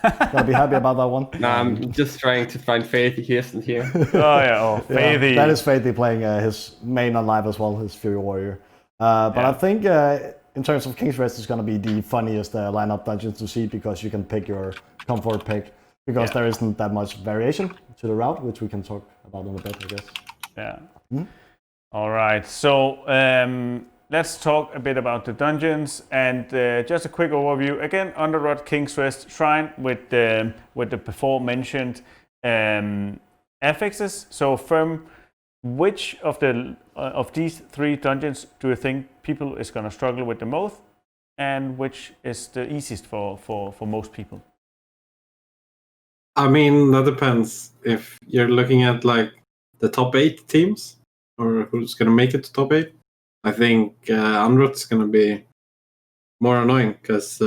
be happy about that one. No, I'm just trying to find Faithy here. Oh yeah, Faithy. Yeah, that is Faithy playing his main on live as well, his Fury Warrior. But I think in terms of King's Rest, it's gonna be the funniest lineup dungeons to see because you can pick your comfort pick because there isn't that much variation to the route, which we can talk about in a bit, I guess. Yeah. All right. So let's talk a bit about the dungeons and just a quick overview. Again, Underrot King's Rest Shrine with the before mentioned affixes. So Fem, which of these 3 dungeons do you think people is gonna struggle with the most, and which is the easiest for most people? I mean, that depends. If you're looking at like the top 8 teams, or who's going to make it to top 8, I think Unrot's going to be more annoying because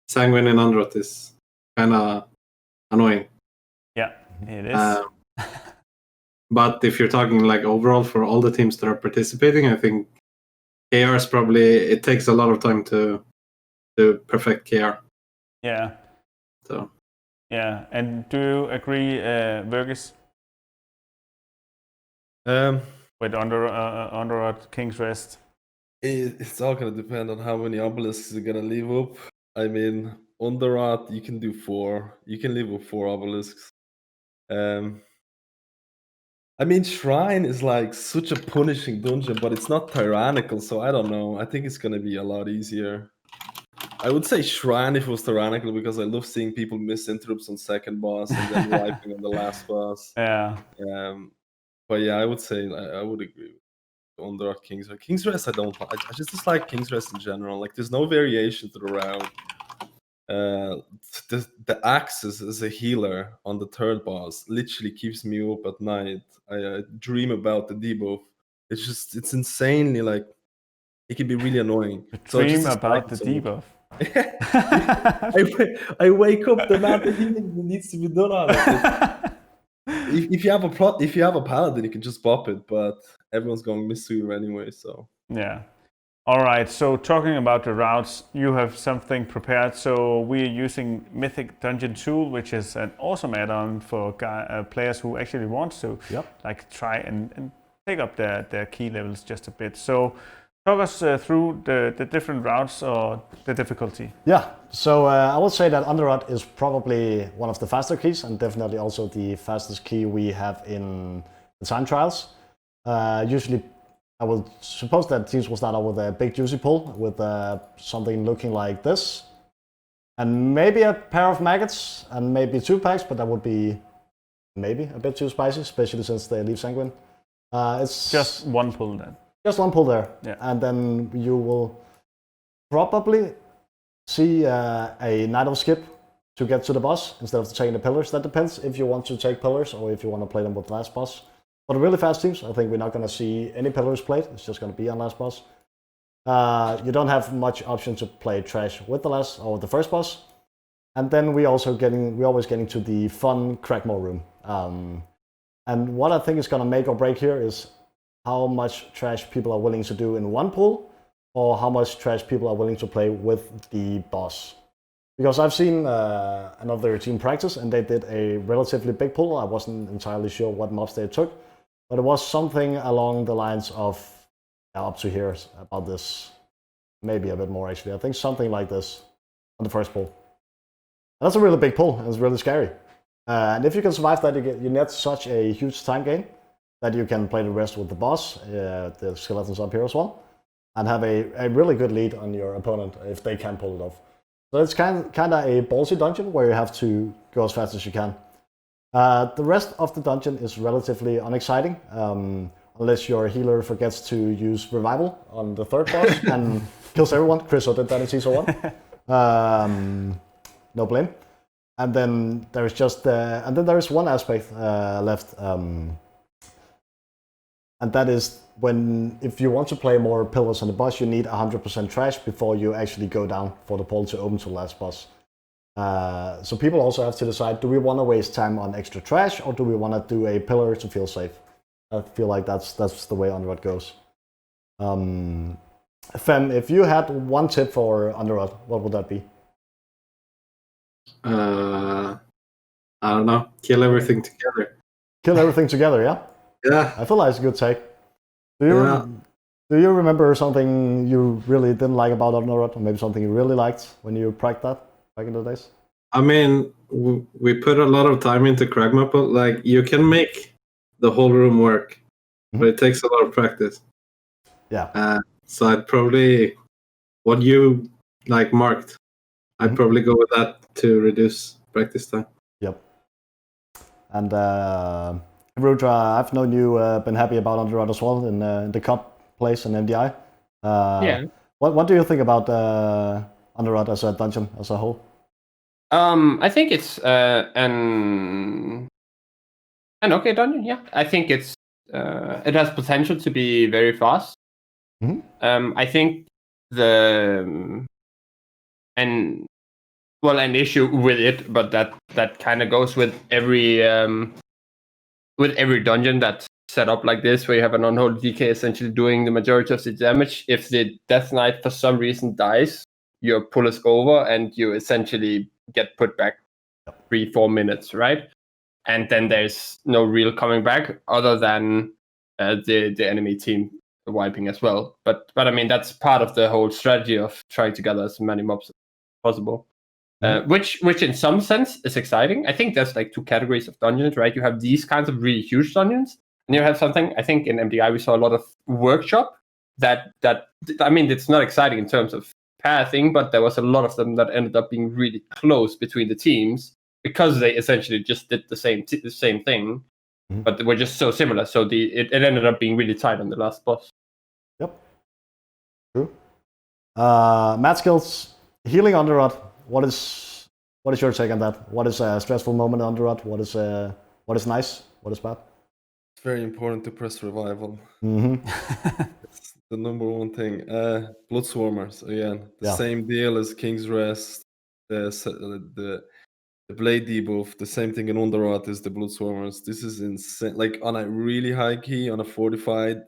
Sanguine in Unrot is kind of annoying. Yeah, it is. But if you're talking like overall for all the teams that are participating, I think KR is it takes a lot of time to perfect KR. Yeah. So. Yeah, and do you agree, Vergis? With Underrot King's Rest? It's all going to depend on how many obelisks you're going to leave up. I mean, Underrot, you can do 4. You can leave up 4 obelisks. I mean, Shrine is like such a punishing dungeon, but it's not tyrannical, so I don't know. I think it's going to be a lot easier. I would say Shrine if it was tyrannical because I love seeing people miss interrupts on second boss and then wiping on the last boss. Yeah. But yeah, I would say I would agree with Underrot King's Rest. King's Rest I don't like. I just dislike King's Rest in general. Like there's no variation to the route. The Axis as a healer on the third boss literally keeps me up at night. I dream about the debuff. It's insanely like it can be really annoying. Dream about the debuff. I wake up, the amount of healing that needs to be done on it. If you have a paladin, you can just bop it, but everyone's going Misuyu anyway, so. Yeah. All right, so talking about the routes, you have something prepared. So we're using Mythic Dungeon Tool, which is an awesome add-on for players who actually want to like try and take up their key levels just a bit. So talk us through the different routes or the difficulty. Yeah, so I would say that Underrot is probably one of the faster keys and definitely also the fastest key we have in the time trials. Usually I would suppose that teams will start out with a big juicy pull with something looking like this. And maybe a pair of maggots and maybe 2 packs, but that would be maybe a bit too spicy, especially since they leave Sanguine. It's just one pull then. Just one pull there. Yeah. And then you will probably see a Knight of Skip to get to the boss instead of taking the pillars. That depends if you want to take pillars or if you want to play them with last boss. For the really fast teams, I think we're not going to see any pillars played. It's just going to be on last boss. You don't have much option to play trash with the last or the first boss. And then we're always getting to the fun Crackmore room. And what I think is going to make or break here is how much trash people are willing to do in one pull, or how much trash people are willing to play with the boss. Because I've seen another team practice, and they did a relatively big pull. I wasn't entirely sure what mobs they took, but it was something along the lines of up to here about this, maybe a bit more actually. I think something like this on the first pull. And that's a really big pull, and it's really scary. And if you can survive that, you net such a huge time gain that you can play the rest with the boss, the skeletons up here as well, and have a really good lead on your opponent if they can pull it off. So it's kind of a ballsy dungeon where you have to go as fast as you can. The rest of the dungeon is relatively unexciting, unless your healer forgets to use Revival on the third boss and kills everyone. Chris did that in Season 1. No blame. And then there is just there is one aspect left, and that is if you want to play more pillars on the boss, you need 100% trash before you actually go down for the pull to open to the last boss. So people also have to decide: do we want to waste time on extra trash, or do we want to do a pillar to feel safe? I feel like that's the way Underrot goes. Fem, if you had one tip for Underrot, what would that be? I don't know. Kill everything together. Kill everything together, yeah? Yeah. I feel like it's a good take. Do you remember something you really didn't like about Underrot, or maybe something you really liked when you practiced that back in the days? I mean, we put a lot of time into Kragma, but like you can make the whole room work, but it takes a lot of practice. Yeah. So I'd probably what you like marked. I'd probably go with that to reduce practice time. Yep. And Herudra, I've known you been happy about Underrot as well in the cup place in MDI. Yeah. What do you think about Underrot as a dungeon as a whole? I think it's an okay dungeon. Yeah, I think it has potential to be very fast. I think an issue with it, but that kind of goes with every dungeon that's set up like this, where you have an unholy DK essentially doing the majority of the damage. If the Death Knight for some reason dies, your pull is over and you essentially get put back 3-4 minutes, right? And then there's no real coming back other than the enemy team wiping as well. But I mean, that's part of the whole strategy of trying to gather as many mobs as possible. Which in some sense is exciting. I think there's like 2 categories of dungeons, right? You have these kinds of really huge dungeons, and you have something, I think in MDI we saw a lot of workshop that I mean, it's not exciting in terms of pathing, but there was a lot of them that ended up being really close between the teams because they essentially just did the same thing, but they were just so similar. So it ended up being really tight on the last boss. Yep. True. Madskillz, healing Underrot. What is your take on that? What is a stressful moment in Underrot? What is nice? What is bad? It's very important to press revival. It's the number one thing. Blood Swarmers again. The same deal as King's Rest. The Blade debuff. The same thing in Underrot is the Blood Swarmers. This is insane. Like on a really high key, on a fortified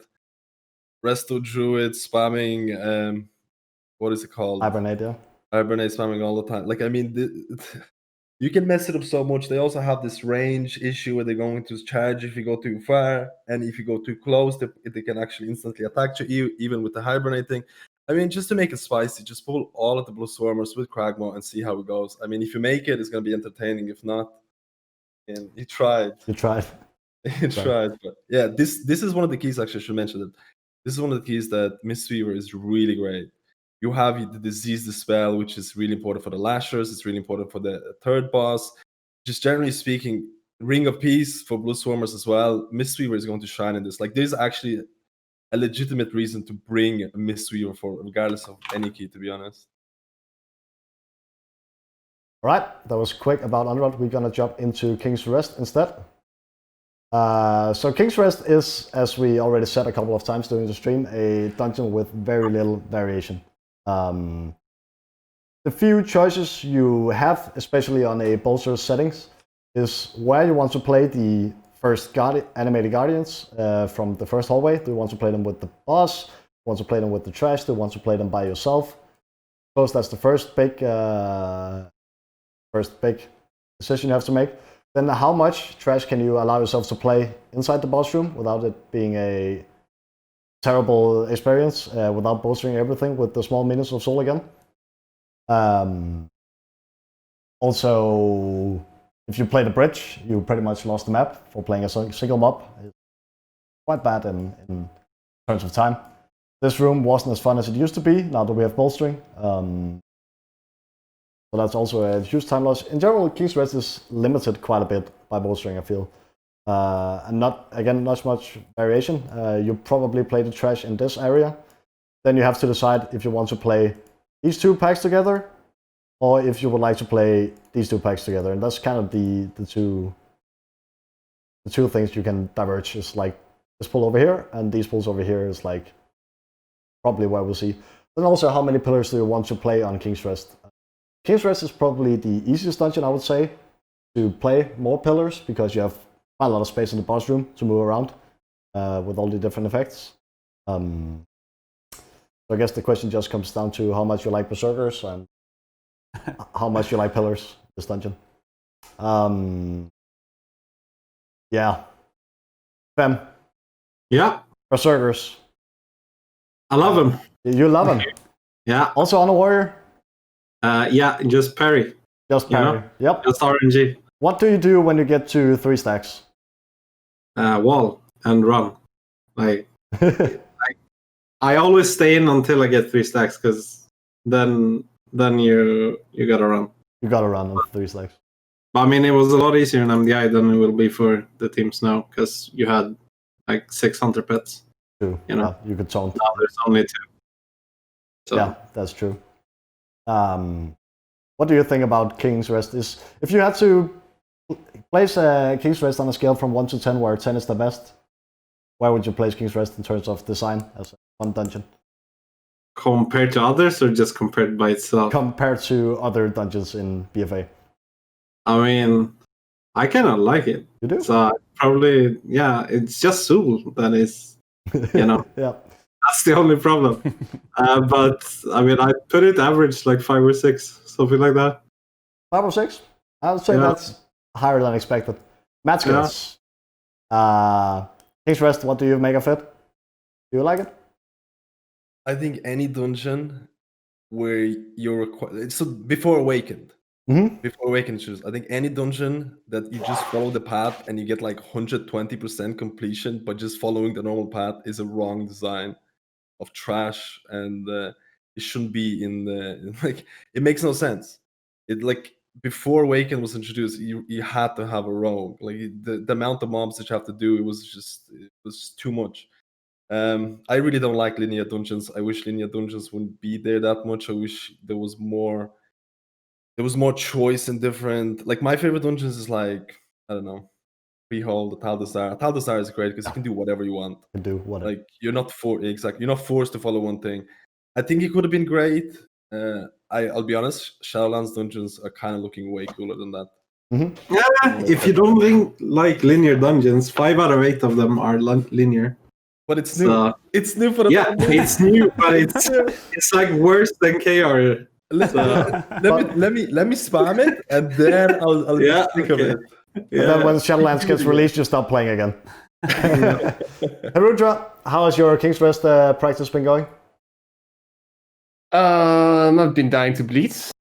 Resto Druid spamming. What is it called? Hibernate, yeah. Hibernate spamming all the time. Like I mean, you can mess it up so much. They also have this range issue where they're going to charge if you go too far, and if you go too close, they can actually instantly attack you, even with the hibernating. I mean, just to make it spicy, just pull all of the Blue Swarmers with Kragmaw and see how it goes. I mean, if you make it, it's going to be entertaining. If not, and you tried. You tried. You tried. But yeah, this is one of the keys, actually, I should mention that. This is one of the keys that Mistweaver is really great. You have the Disease Dispel, which is really important for the Lashers. It's really important for the third boss. Just generally speaking, Ring of Peace for Blue Swarmers as well. Mistweaver is going to shine in this. Like, there's actually a legitimate reason to bring a Mistweaver for, regardless of any key, to be honest. All right, that was quick about Unrod. We're gonna jump into King's Rest instead. So King's Rest is, as we already said a couple of times during the stream, a dungeon with very little variation. The few choices you have, especially on a bolster settings, is where you want to play the first animated guardians from the first hallway. Do you want to play them with the boss? Do you want to play them with the trash? Do you want to play them by yourself? Suppose that's the first big decision you have to make. Then how much trash can you allow yourself to play inside the boss room without it being a terrible experience, without bolstering everything with the small minions of soul again? Also, if you play the bridge, you pretty much lost the map for playing a single mob. It's quite bad in terms of time. This room wasn't as fun as it used to be now that we have bolstering. So that's also a huge time loss. In general, King's Rest is limited quite a bit by bolstering, I feel. And not much variation. You probably play the trash in this area. Then you have to decide if you want to play these two packs together, or if you would like to play these two packs together. And that's kind of the two things you can diverge. Is like this pull over here, and these pulls over here is like probably where we'll see. Then also, how many pillars do you want to play on King's Rest? King's Rest is probably the easiest dungeon, I would say, to play more pillars, because you have quite a lot of space in the boss room to move around with all the different effects. So I guess the question just comes down to how much you like Berserkers and how much you like pillars, this dungeon. Yeah. Fem. Yeah. Berserkers. I love them. You love them? Yeah. Also on a warrior? Yeah, just parry. Just parry. Yep. Just RNG. What do you do when you get to 3 stacks? Wall and run. Like, I always stay in until I get 3 stacks, because then you gotta run. You gotta run on 3 stacks. But I mean, it was a lot easier in MDI than it will be for the teams now, because you had like 6 hunter pets. True. You know, you could taunt. Now there's only 2. So. Yeah, that's true. What do you think about King's Rest? If you had to place King's Rest on a scale from 1 to 10, where 10 is the best, where would you place King's Rest in terms of design as a fun dungeon? Compared to others, or just compared by itself? Compared to other dungeons in BFA. I mean, I kind of like it. You do? So probably, yeah, it's just Soul that is, you know. Yeah. That's the only problem. But I mean, I put it average like 5 or 6, something like that. 5 or 6? I would say that's higher than expected. Madskillz. King's Rest, what do you make of it? Do you like it? I think any dungeon where you're required. So before Awakened. Before Awakened choose. I think any dungeon that you just follow the path and you get like 120% completion, but just following the normal path, is a wrong design of trash, and it shouldn't be in the like. It makes no sense. It like before Awakened was introduced, you had to have a rogue. Like the amount of mobs that you have to do, it was too much. I really don't like linear dungeons. I wish linear dungeons wouldn't be there that much. I wish there was more choice and different. Like my favorite dungeons is like, I don't know, Freehold, the Tal Desire. Tal Desire is great because you can do whatever you want. You can do whatever. Like you're not forced to follow one thing. I think it could have been great. I'll be honest, Shadowlands dungeons are kind of looking way cooler than that. Yeah, if you don't like linear dungeons, 5 out of 8 of them are linear. But it's new. It's new for the it's new, but it's like worse than KR Let me spam it, and then I'll think of it. And then when Shadowlands gets released, you stop playing again. Herudra, how has your King's Rest practice been going? I've been dying to Bleeds.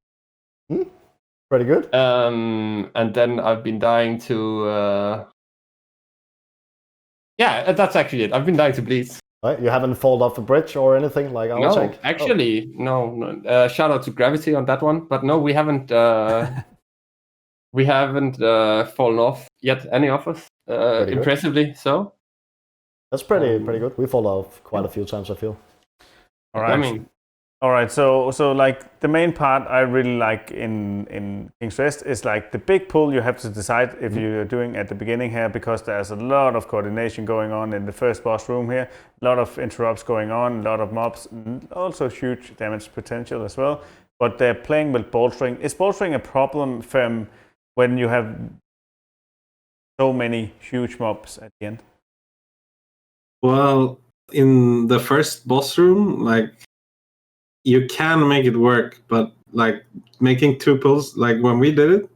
Pretty good. And then I've been dying to... Yeah, that's actually it. I've been dying to Bleeds. Right, you haven't fallen off the bridge or anything like our tank? Actually, no. Shout out to Gravity on that one, but no, we haven't. We haven't fallen off yet. Any of us, impressively so. That's pretty good. We fall off quite a few times, I feel. All right. All right. So like the main part I really like in King's Rest is like the big pull you have to decide if you're doing at the beginning here, because there's a lot of coordination going on in the first boss room here, a lot of interrupts going on, a lot of mobs, also huge damage potential as well. But they're playing with bolstering. Is bolstering a problem from when you have so many huge mobs at the end? Well, in the first boss room, like, you can make it work, but like making 2 pulls, like when we did it,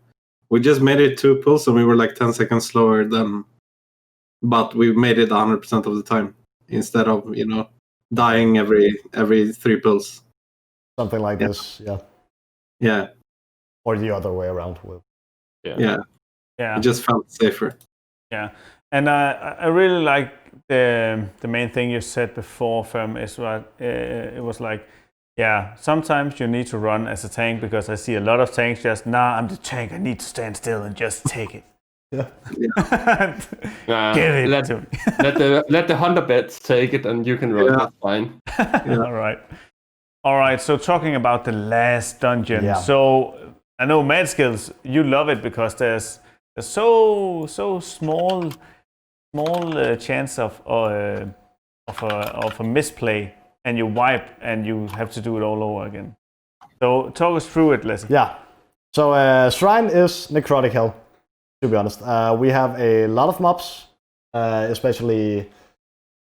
we just made it 2 pulls and we were like 10 seconds slower than, but we made it 100% of the time instead of, dying every 3 pulls. Something like this, yeah. Yeah. Or the other way around. Yeah. It just felt safer. Yeah. And I really like the main thing you said before, Fem, is what it was like, yeah, sometimes you need to run as a tank, because I see a lot of tanks just, I'm the tank, I need to stand still and just take it. Yeah. Give it to me. let the hunter bets take it and you can run. That's fine. All right. So talking about the last dungeon. Yeah. So I know Madskillz, you love it because there's so small chance of a misplay, and you wipe and you have to do it all over again. So talk us through it, Lasse. Yeah. So Shrine is necrotic hell, to be honest. We have a lot of mobs, especially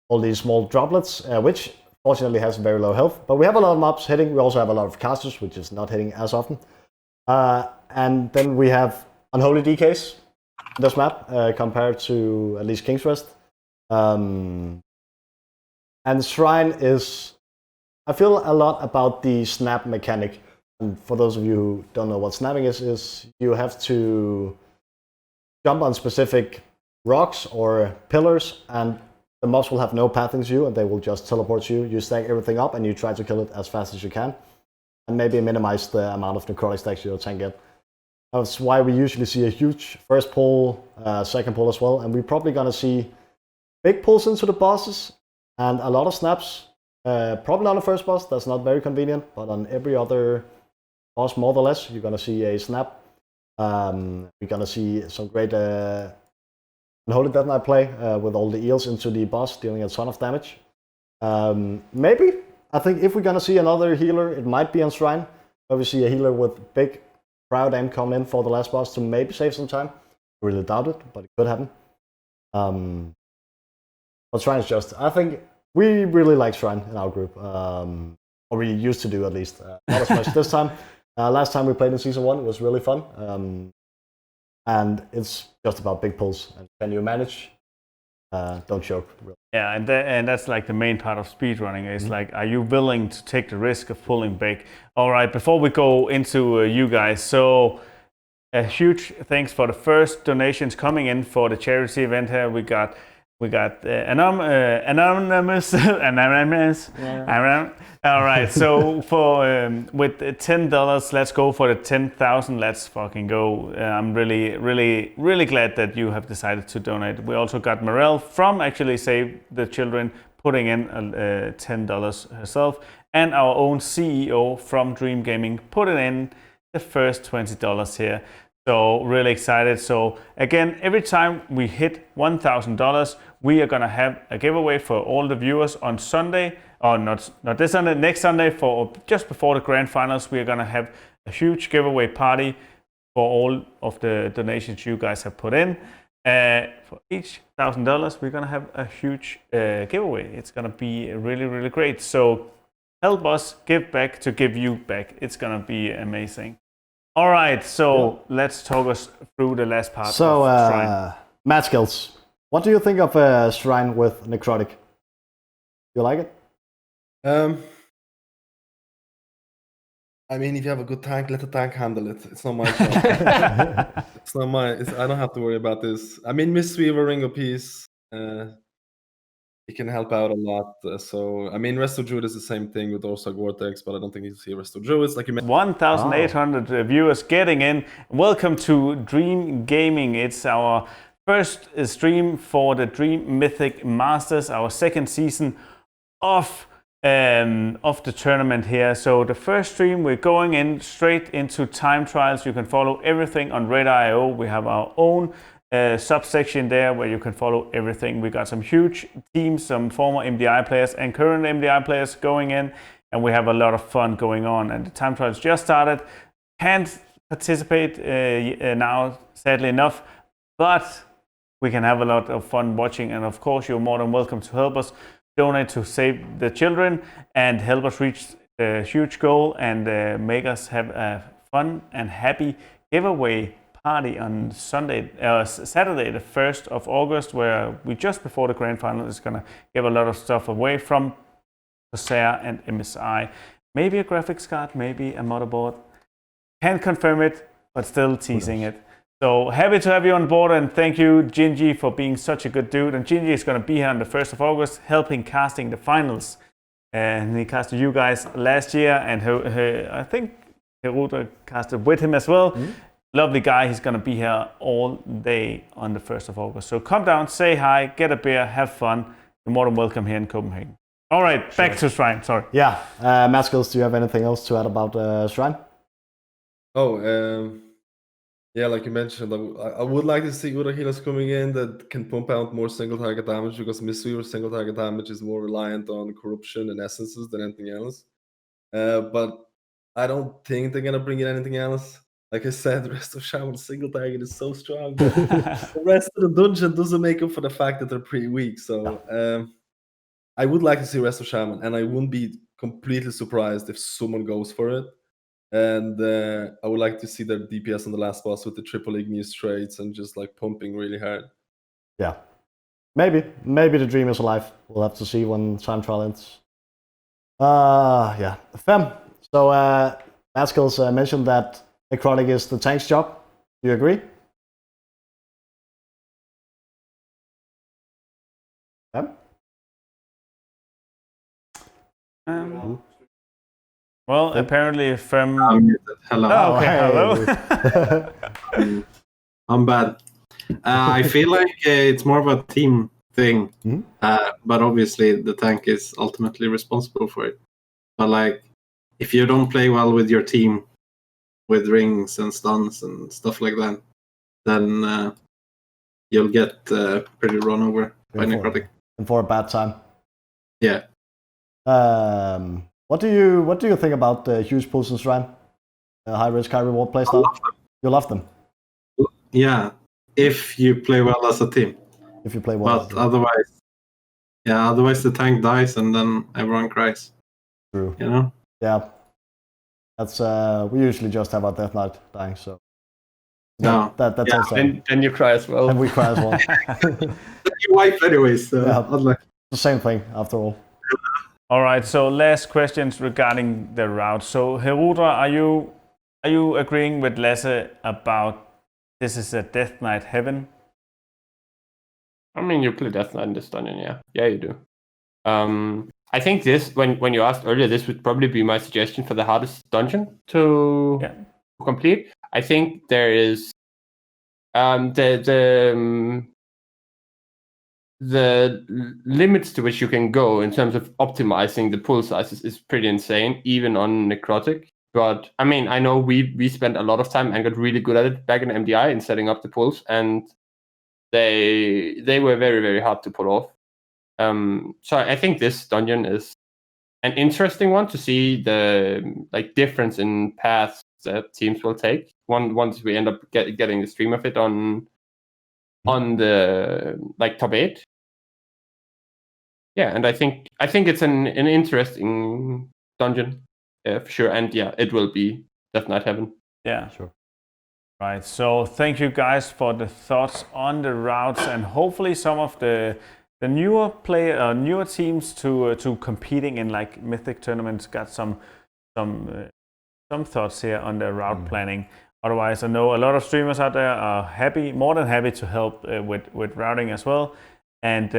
all these small droplets, which fortunately has very low health. But we have a lot of mobs hitting. We also have a lot of casters, which is not hitting as often. And then we have unholy DKs in this map, compared to at least King's Rest. And Shrine is, I feel a lot about the snap mechanic. And for those of you who don't know what snapping is you have to jump on specific rocks or pillars, and the mobs will have no pathing to you, and they will just teleport you. You stack everything up, and you try to kill it as fast as you can, and maybe minimize the amount of necrotic stacks your tank get. That's why we usually see a huge first pull, second pull as well, and we're probably gonna see big pulls into the bosses and a lot of snaps. Probably on the first boss, that's not very convenient, but on every other boss, more or less, you're gonna see a snap. We're gonna see some great Unholy Death Knight play with all the eels into the boss, dealing a ton of damage. Maybe, I think if we're gonna see another healer, it might be on Shrine, where we see a healer with big crowd aim come in for the last boss to maybe save some time. I really doubt it, but it could happen. But Shrine is just, I think we really like Shrine in our group, or we used to do at least. Not as much this time. Last time we played in Season 1, it was really fun. And it's just about big pulls. And can you manage? Don't choke. Really. Yeah, and that's like the main part of speedrunning is like, are you willing to take the risk of pulling big? All right, before we go into you guys, so a huge thanks for the first donations coming in for the charity event here. We got anonymous. Yeah. All right, so for with $10, let's go for the 10,000. Let's fucking go. I'm really glad that you have decided to donate. We also got Morel from actually Save the Children putting in $10 herself, and our own CEO from Dream Gaming putting in the first $20 here. So really excited. So again, every time we hit $1,000, we are gonna have a giveaway for all the viewers on Sunday, or not this Sunday, next Sunday, for just before the grand finals. We are gonna have a huge giveaway party for all of the donations you guys have put in. For each $1,000, we're gonna have a huge giveaway. It's gonna be really great. So help us give back to give you back. It's gonna be amazing. All right, so let's talk us through the last part. So, of Shrine. Madskillz, what do you think of Shrine with Necrotic? You like it? I mean, if you have a good tank, let the tank handle it. It's not my job. It's not my. I don't have to worry about this. I mean, Mistweaver, Ring of Peace, it can help out a lot. So, I mean, Resto Druid is the same thing with Orsak Vortex, but I don't think you see Resto Druids like you mentioned. 1,800 viewers getting in. Welcome to Dream Gaming. It's our first stream for the Dream Mythic Masters, our second season of the tournament here. So the first stream, we're going in straight into time trials. You can follow everything on Radar.io. We have our own subsection there where you can follow everything. We got some huge teams, some former MDI players and current MDI players going in, and we have a lot of fun going on. And the time trials just started. Can't participate now, sadly enough, but we can have a lot of fun watching. And of course, you're more than welcome to help us donate to save the children and help us reach the huge goal and make us have a fun and happy giveaway party on Saturday the 1st of August, where we just before the grand final is going to give a lot of stuff away from Corsair and MSI. Maybe a graphics card, maybe a motherboard. Can't confirm it, but still teasing it. So happy to have you on board, and thank you, Gingy, for being such a good dude. And Gingy is going to be here on the 1st of August, helping casting the finals. And he casted you guys last year, and I think Herudra casted with him as well. Mm-hmm. Lovely guy. He's going to be here all day on the 1st of August. So come down, say hi, get a beer, have fun. You're more than welcome here in Copenhagen. All right, back to Shrine. Sorry. Yeah, Madskillz, do you have anything else to add about Shrine? Yeah, like you mentioned, I would like to see other healers coming in that can pump out more single target damage, because Mistweaver single target damage is more reliant on corruption and essences than anything else. But I don't think they're gonna bring in anything else. Like I said, the rest of Shaman single target is so strong, but the rest of the dungeon doesn't make up for the fact that they're pretty weak. So I would like to see rest of Shaman, and I wouldn't be completely surprised if someone goes for it. And I would like to see their DPS on the last boss with the triple igneous traits and just like pumping really hard. Yeah, maybe the dream is alive. We'll have to see when time trial ends. Yeah, Fem. So Madskillz mentioned that Necrotic is the tank's job. Do you agree? Fem? Well, apparently from... Hello. Oh, okay, hello. I'm bad. I feel like it's more of a team thing, but obviously the tank is ultimately responsible for it. But like, if you don't play well with your team, with rings and stuns and stuff like that, then you'll get pretty run over by Necrotic. And for a bad time. Yeah. What do you think about the huge pulls in Shrine? High risk, high reward playstyle? You love them? Yeah, if you play well as a team. If you play well. But otherwise the tank dies and then everyone cries. True. You know? Yeah. That's we usually just have our Death Knight dying, so. No. That's also. And you cry as well. And we cry as well. You wipe anyways, so yeah, the same thing after all. All right, so last questions regarding the route. So Herudra, are you agreeing with Lasse about this is a Death Knight heaven? I mean, you play Death Knight in this dungeon, yeah. Yeah, you do. I think this, when you asked earlier, this would probably be my suggestion for the hardest dungeon to complete. I think there is the limits to which you can go in terms of optimizing the pull sizes is pretty insane, even on Necrotic. But I mean, I know we spent a lot of time and got really good at it back in MDI in setting up the pulls, and they were very, very hard to pull off. So I think this dungeon is an interesting one to see the difference in paths that teams will take once we end up getting the stream of it on the top 8. Yeah, and I think it's an interesting dungeon for sure. And yeah, it will be Death Knight Heaven. Yeah, Sure. Right. So thank you guys for the thoughts on the routes, and hopefully some of the newer teams to competing in like Mythic tournaments got some thoughts here on the route planning. Otherwise, I know a lot of streamers out there are more than happy to help with routing as well. And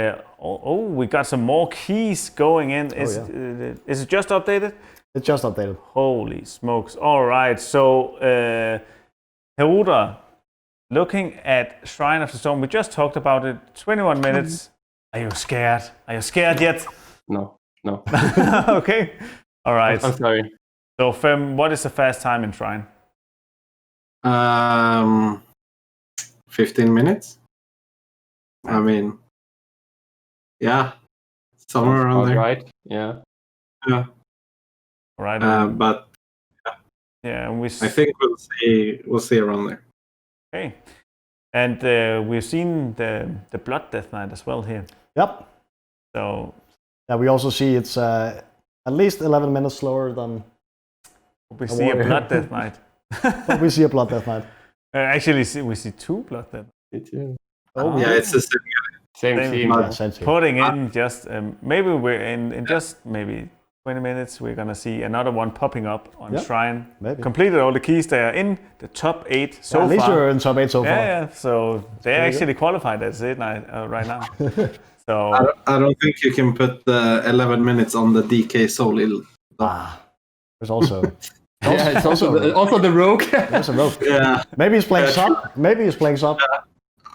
we got some more keys going in. Is it just updated? It's just updated. Holy smokes! All right, so Herudra, looking at Shrine of the Storm, we just talked about it. 21 minutes. Are you scared? Are you scared yet? No. Okay. All right. I'm sorry. So Fem, what is the fast time in Shrine? 15 minutes. I mean, yeah, somewhere around there. Right. Yeah. Yeah. All right. But yeah, I think we'll see around there. Okay. And we've seen the Blood Death Knight as well here. Yep. So yeah, we also see it's at least 11 minutes slower than. We see a Blood Death Knight. But we see a Blood Death Knight. Actually, we see two Blood Death. Oh yeah, it's the same Same team. Yeah, same team. Putting in just maybe we're in just maybe 20 minutes we're gonna see another one popping up on Shrine. Maybe. Completed all the keys. They are in the top 8 so far. At least you're in top 8 so far. Yeah. So they're actually qualified as it right now. So I don't think you can put the 11 minutes on the DK Soul. There's also. Yeah, it's also the rogue. There's a rogue. Yeah. Maybe he's playing sub. Maybe he's playing sub.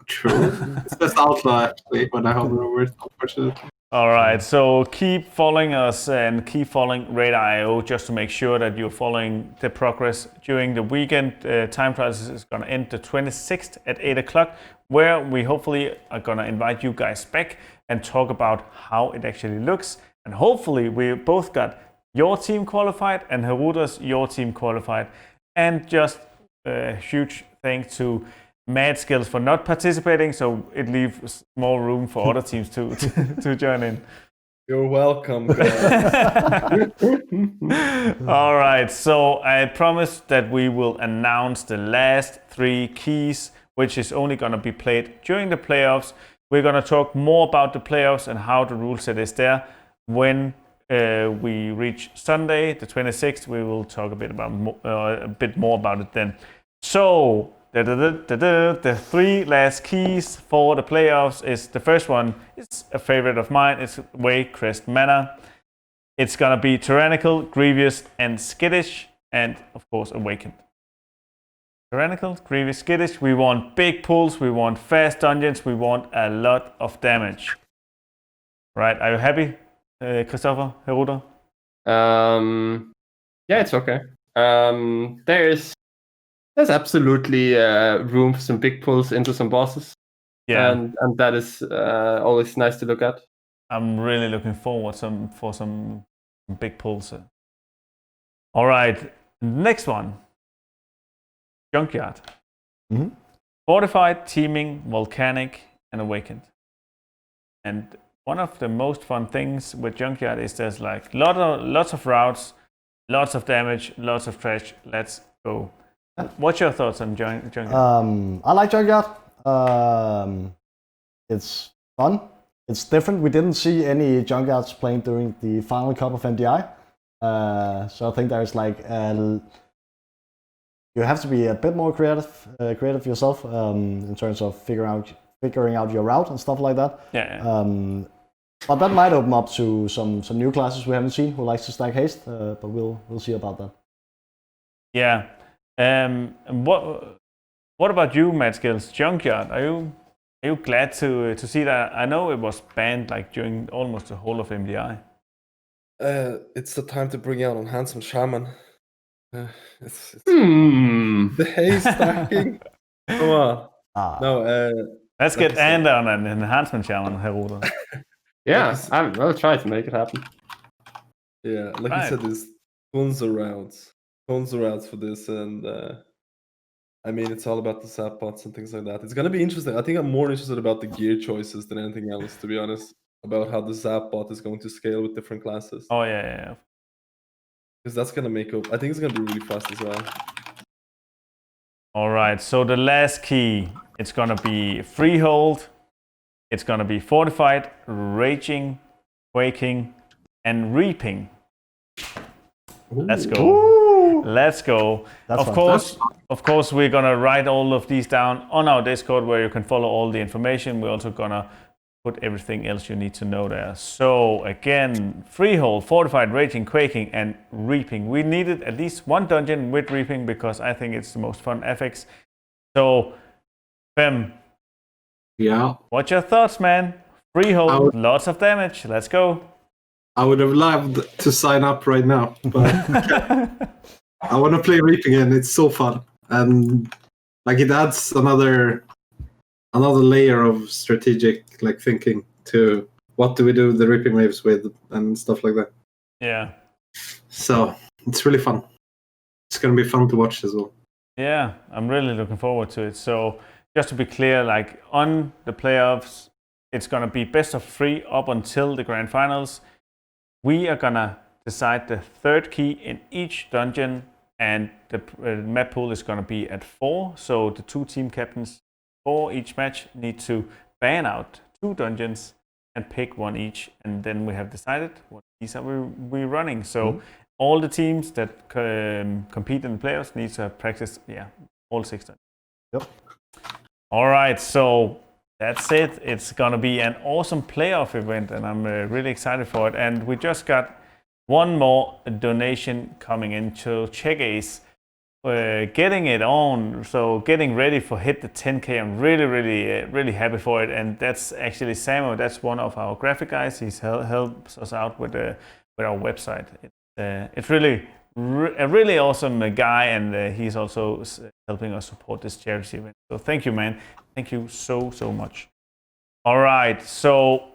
True. It's just outlaw actually when I hover over it, unfortunately. all right, so keep following us and keep following Radar.io just to make sure that you're following the progress during the weekend. Time Trials is going to end the 26th at 8 o'clock, where we hopefully are going to invite you guys back and talk about how it actually looks. And hopefully we both got your team qualified and Herudra's your team qualified. And just a huge thanks to Madskillz for not participating, so it leaves more room for other teams to join in. You're welcome. All right, so I promised that we will announce the last 3 keys, which is only going to be played during the playoffs. We're going to talk more about the playoffs and how the rule set is there. When we reach Sunday, the 26th, we will talk a bit more about it then. So the 3 last keys for the playoffs is the first one. It's a favorite of mine. It's Way Crest Mana. It's gonna be Tyrannical, Grievous, and Skittish, and of course Awakened. Tyrannical, Grievous, Skittish. We want big pulls. We want fast dungeons. We want a lot of damage. Right? Are you happy, Christopher, Herudra? Yeah, it's okay. There's absolutely room for some big pulls into some bosses. Yeah, and that is always nice to look at. I'm really looking forward for some big pulls. All right, next one. Junkyard. Mm-hmm. Fortified, Teeming, Volcanic, and Awakened. And one of the most fun things with Junkyard is there's like lots of routes, lots of damage, lots of trash. Let's go. What's your thoughts on Junkyard? I like Junkyard. It's fun. It's different. We didn't see any Junkyards playing during the final cup of MDI. So I think there's like you have to be a bit more creative yourself in terms of figuring out your route and stuff like that. Yeah. But that might open up to some new classes we haven't seen who likes to stack haste. But we'll see about that. Yeah. What about you, Madskillz? Junkyard? Are you glad to see that? I know it was banned like during almost the whole of MDI. It's the time to bring out Handsome Shaman. It's the haste stacking. Come on. No. Let's get Ander on an enhancement shaman, Herudra. Yeah, I'll try to make it happen. Yeah, like you said, there's tons of routes for this, and I mean, it's all about the zap bots and things like that. It's gonna be interesting. I think I'm more interested about the gear choices than anything else, to be honest. About how the zap bot is going to scale with different classes. Oh yeah. because that's gonna make up. I think it's gonna be really fast as well. All right, so the last key, it's gonna be Freehold, it's gonna be Fortified, Raging, Quaking, and Reaping. Let's go. Ooh. Let's go. That's Of course, we're gonna write all of these down on our Discord where you can follow all the information. We're also gonna put everything else you need to know there. So again, Freehold, Fortified, Raging, Quaking, and Reaping. We needed at least one dungeon with Reaping because I think it's the most fun FX. So, Fem, Yeah. what's your thoughts, man? Freehold, lots of damage. Let's go. I would have loved to sign up right now, but I want to play Reaping again. It's so fun, and like it adds another layer of strategic like thinking to what do we do the Reaping waves with and stuff like that. Yeah. So it's really fun. It's gonna be fun to watch as well. Yeah, I'm really looking forward to it. So just to be clear, like on the playoffs, it's gonna be best of 3 up until the grand finals. We are gonna decide the third key in each dungeon, and the map pool is gonna be at 4. So the 2 team captains for each match need to ban out 2 dungeons and pick 1 each, and then we have decided what keys are we running. So all the teams that compete in the playoffs need to have practiced, all 6 dungeons. Yep. All right, so that's it. It's gonna be an awesome playoff event, and I'm really excited for it. And we just got one more donation coming in to Check Ace, getting it on. So getting ready for hit the 10K. I'm really happy for it. And that's actually Samo. That's one of our graphic guys. He's helps us out with our website. It's really a really awesome guy, and he's also helping us support this charity event. So thank you, man. Thank you so much. All right, so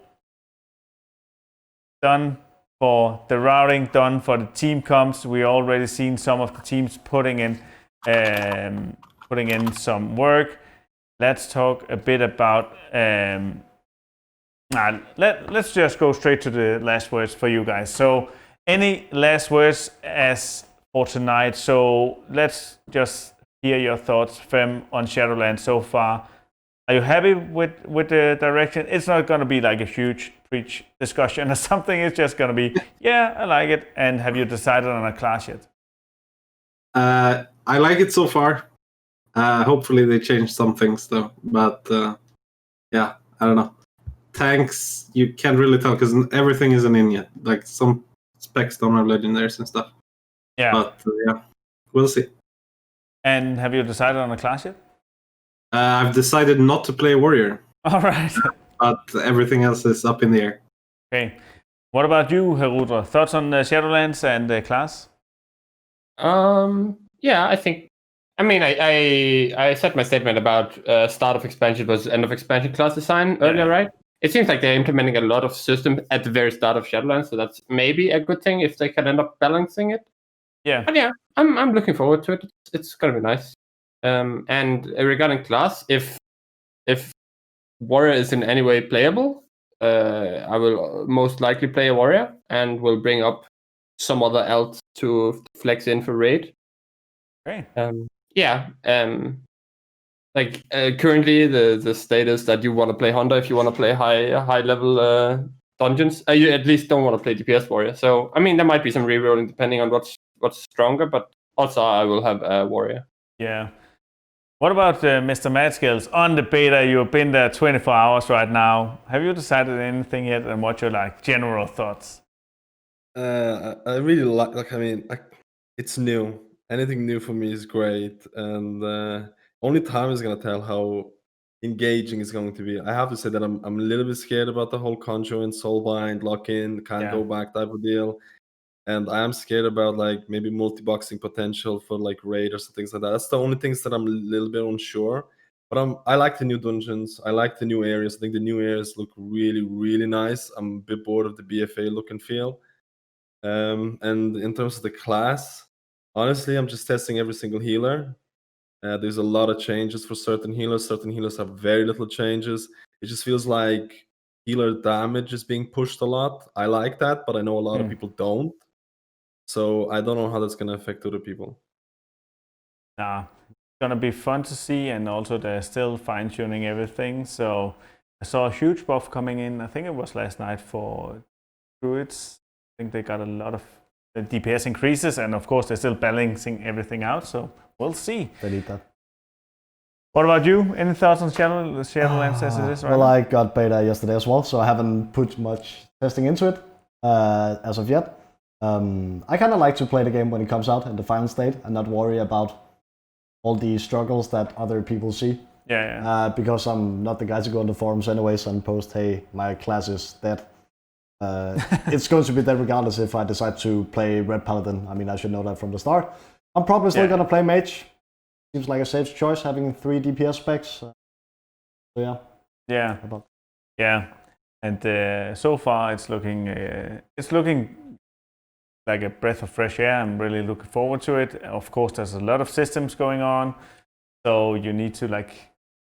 done for the routing, done for the team comps. We already seen some of the teams putting in some work. Let's talk a bit about. Let's just go straight to the last words for you guys. So, any last words as for tonight? So let's just hear your thoughts, Fem, on Shadowlands so far. Are you happy with the direction? It's not going to be like a huge preach discussion or something. It's just going to be, yeah, I like it. And have you decided on a class yet? I like it so far. Hopefully they change some things though. But yeah, I don't know. Tanks, you can't really tell because everything isn't in yet. Like some specs don't have legendaries and stuff. Yeah. But yeah, we'll see. And have you decided on a class yet? I've decided not to play Warrior. All right. But everything else is up in the air. Okay. What about you, Herudra? Thoughts on Shadowlands and the class? Yeah, I think. I mean, I said my statement about start of expansion versus end of expansion class design earlier, right? It seems like they're implementing a lot of system at the very start of Shadowlands, so that's maybe a good thing if they can end up balancing it. Yeah. But yeah, I'm looking forward to it. It's gonna be nice. And regarding class, if Warrior is in any way playable, I will most likely play a Warrior and will bring up some other else to flex in for raid. Okay. Currently the status that you want to play Hunter if you want to play high level dungeons. You at least don't want to play DPS Warrior. So I mean there might be some rerolling depending on what's stronger, but also I will have a Warrior. Yeah. What about Mr. Madskillz on the beta? You've been there 24 hours right now. Have you decided anything yet, and what your general thoughts? I really like. I mean, it's new. Anything new for me is great, and only time is gonna tell how engaging it's going to be. I have to say that I'm a little bit scared about the whole Conjurant, Soulbind, lock-in, can't go back type of deal. And I am scared about maybe multi-boxing potential for raiders and things like that. That's the only things that I'm a little bit unsure. But I like the new dungeons. I like the new areas. I think the new areas look really, really nice. I'm a bit bored of the BFA look and feel. And in terms of the class, honestly, I'm just testing every single healer. There's a lot of changes for certain healers. Certain healers have very little changes. It just feels like healer damage is being pushed a lot. I like that, but I know a lot of people don't. So I don't know how that's gonna affect other people. Nah, it's gonna be fun to see, and also they're still fine-tuning everything. So I saw a huge buff coming in. I think it was last night for Druids. I think they got a lot of DPS increases, and of course they're still balancing everything out. So we'll see. They need that. What about you? Any thoughts on Shadowlands as it is right Well, now? I got beta yesterday as well, so I haven't put much testing into it as of yet. I kind of like to play the game when it comes out in the final state and not worry about all the struggles that other people see. Yeah. Because I'm not the guy to go on the forums anyways and post, hey, my class is dead. It's going to be dead regardless if I decide to play Red Paladin. I mean, I should know that from the start. I'm probably still going to play Mage. Seems like a safe choice, having 3 DPS specs. So yeah. Yeah. Yeah. And so far it's looking like a breath of fresh air. I'm really looking forward to it. Of course, there's a lot of systems going on, so you need to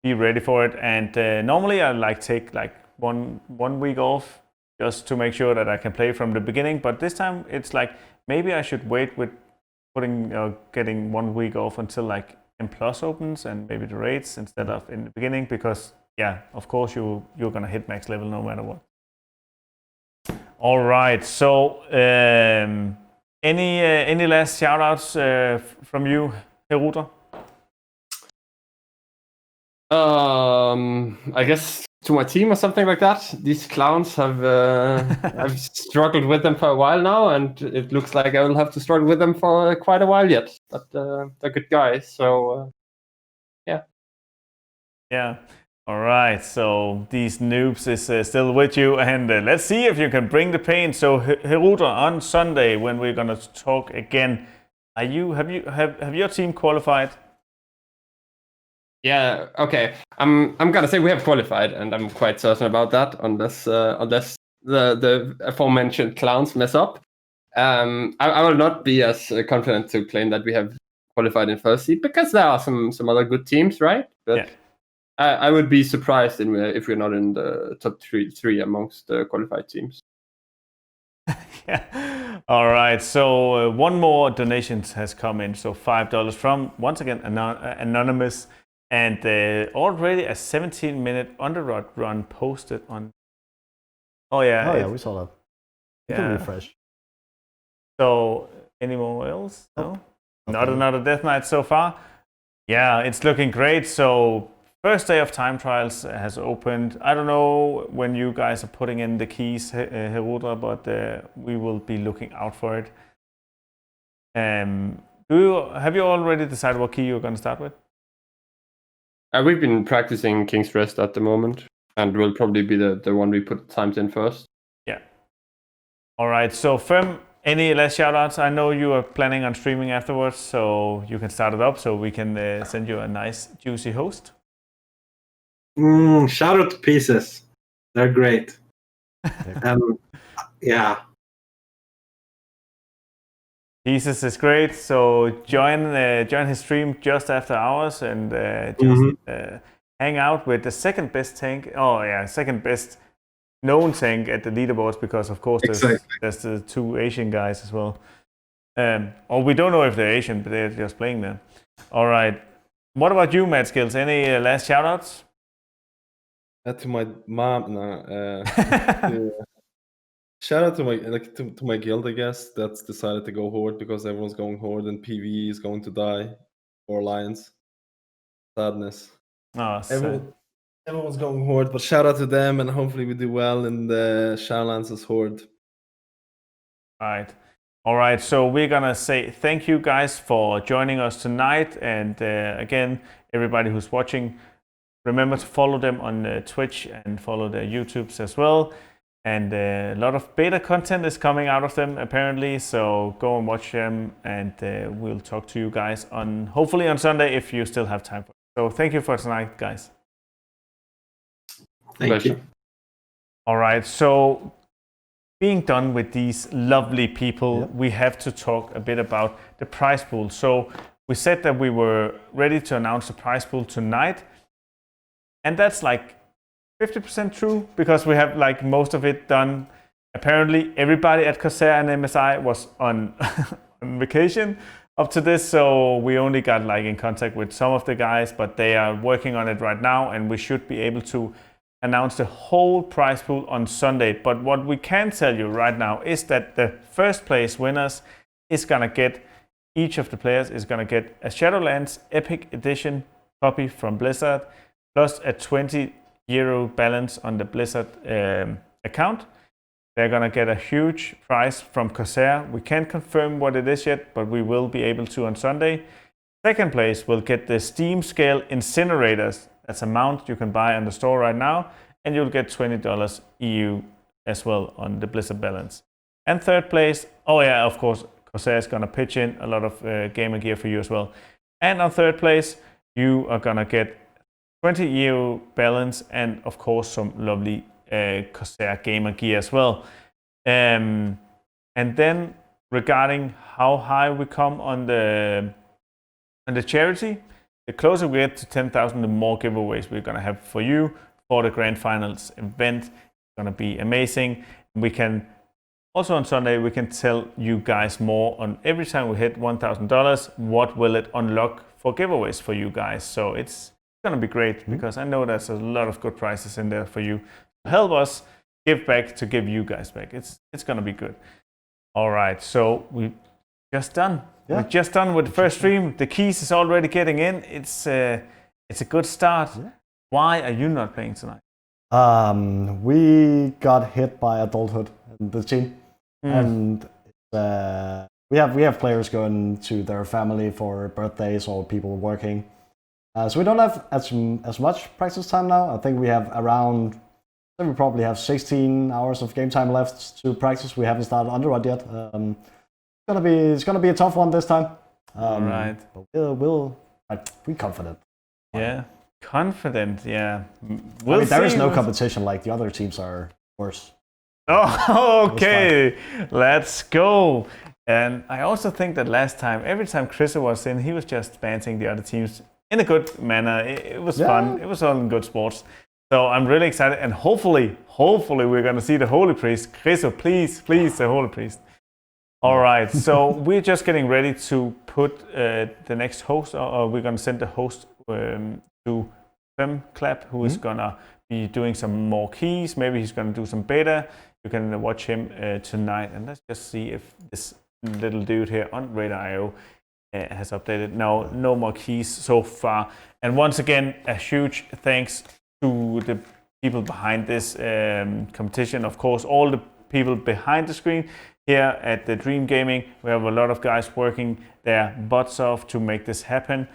be ready for it. And normally I take one week off just to make sure that I can play from the beginning. But this time it's maybe I should wait with getting 1 week off until M+ opens and maybe the raids instead of in the beginning, because of course you're gonna hit max level no matter what. All right, so any last shout outs from you, Herudra? I guess to my team or something like that. These clowns have I've struggled with them for a while now, and it looks like I will have to struggle with them for quite a while yet. But they're good guys, so yeah. Yeah. All right. So these noobs is still with you, and let's see if you can bring the pain. So Herudra, on Sunday when we're gonna talk again, have your team qualified? Yeah, okay. I'm gonna say we have qualified, and I'm quite certain about that, unless the aforementioned clowns mess up. I will not be as confident to claim that we have qualified in first seed, because there are some other good teams, right? But yeah. I would be surprised if we're not in the top three amongst the qualified teams. Yeah. All right. So one more donations has come in. So $5 from, once again, Anonymous. And already a 17-minute underrod run posted on. Oh yeah, we saw that. You can refresh. So any more else? No, not another death knight so far. Yeah, it's looking great. So first day of time trials has opened. I don't know when you guys are putting in the keys, Herudra, but we will be looking out for it. Have you already decided what key you're going to start with? We've been practicing King's Rest at the moment, and will probably be the one we put times in first. Yeah. All right. So Fem, any last shout outs? I know you are planning on streaming afterwards, so you can start it up so we can send you a nice juicy host. Shout out to Pieces. They're great. Yeah. Pieces is great. So join his stream just after hours and hang out with the second best tank. Oh yeah, second best known tank at the leaderboards, because of course there's the 2 Asian guys as well. Or we don't know if they're Asian, but they're just playing there. All right. What about you, Madskillz? Any last shout outs? To my mom. Shout out to my guild, I guess, that's decided to go Horde because everyone's going Horde and PvE is going to die. Or Alliance. Sadness. Oh, everyone's going Horde, but shout out to them, and hopefully we do well in the Shadowlands' Horde. All right, so we're gonna say thank you guys for joining us tonight, and again, everybody who's watching, remember to follow them on Twitch and follow their YouTubes as well. And a lot of beta content is coming out of them apparently, so go and watch them, and we'll talk to you guys hopefully on Sunday if you still have time for it. So thank you for tonight, guys. Thank you. All right, so being done with these lovely people, we have to talk a bit about the prize pool. So we said that we were ready to announce the prize pool tonight, and that's 50% true, because we have most of it done. apparently everybody at Corsair and MSI was on, on vacation up to this, so we only got like in contact with some of the guys, but they are working on it right now, and we should be able to announce the whole prize pool on Sunday. But what we can tell you right now is that the first place winners is gonna get, each of the players is gonna get a Shadowlands Epic Edition copy from Blizzard, plus a €20 balance on the Blizzard account. They're gonna get a huge prize from Corsair. We can't confirm what it is yet, but we will be able to on Sunday. Second place will get the Steam Scale Incinerators. That's a mount you can buy on the store right now, and you'll get $20 EU as well on the Blizzard balance. And third place, oh yeah, of course, Corsair is gonna pitch in a lot of gamer gear for you as well. And on third place, you are gonna get €20 balance and of course some lovely Corsair gamer gear as well. And then regarding how high we come on the charity, the closer we get to 10,000, the more giveaways we're gonna have for you for the grand finals event. It's gonna be amazing. We can also on Sunday we can tell you guys more on every time we hit $1,000. What will it unlock for giveaways for you guys? So it's gonna be great because I know there's a lot of good prizes in there for you. Help us give back to give you guys back. It's gonna be good. All right, so we just done. Yeah. We're just done with the first stream. The keys is already getting in. It's a good start. Yeah. Why are you not playing tonight? We got hit by adulthood in the team, and we have players going to their family for birthdays or people working. So we don't have as much practice time now. I think we have around. We probably have 16 hours of game time left to practice. We haven't started Underride yet. It's gonna be a tough one this time. All right. But we're confident. Yeah, confident. Yeah. There is no competition. Like the other teams are worse. Oh, okay. Let's go. And I also think that last time, every time Chris was in, he was just banting the other teams in a good manner. It was fun. It was all in good sports. So I'm really excited, and hopefully we're gonna see the Holy Priest. Chris, please, the Holy Priest. All right, so we're just getting ready to put the next host, or we're gonna send the host to Fem Clap, who is gonna be doing some more keys. Maybe he's gonna do some beta. You can watch him tonight, and let's just see if this little dude here on Radar.io has updated. No more keys so far. And once again, a huge thanks to the people behind this competition. Of course, all the people behind the screen here at the Dream Gaming. We have a lot of guys working their butts off to make this happen.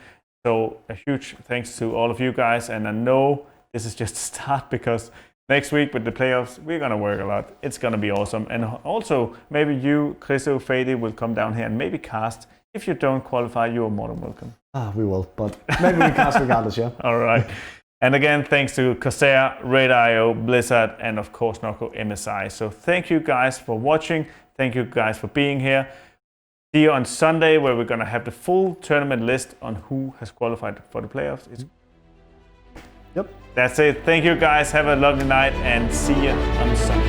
So a huge thanks to all of you guys. And I know this is just a start, because next week with the playoffs, we're going to work a lot. It's going to be awesome. And also, maybe you, Chriso, Fady, will come down here and maybe cast. If you don't qualify, you're more than welcome. We will, but maybe we cast regardless, yeah? All right. And again, thanks to Corsair, Radar.io, Blizzard, and of course, Nocco MSI. So thank you guys for watching. Thank you guys for being here. See you on Sunday, where we're going to have the full tournament list on who has qualified for the playoffs. Yep. That's it. Thank you guys. Have a lovely night, and see you on Sunday.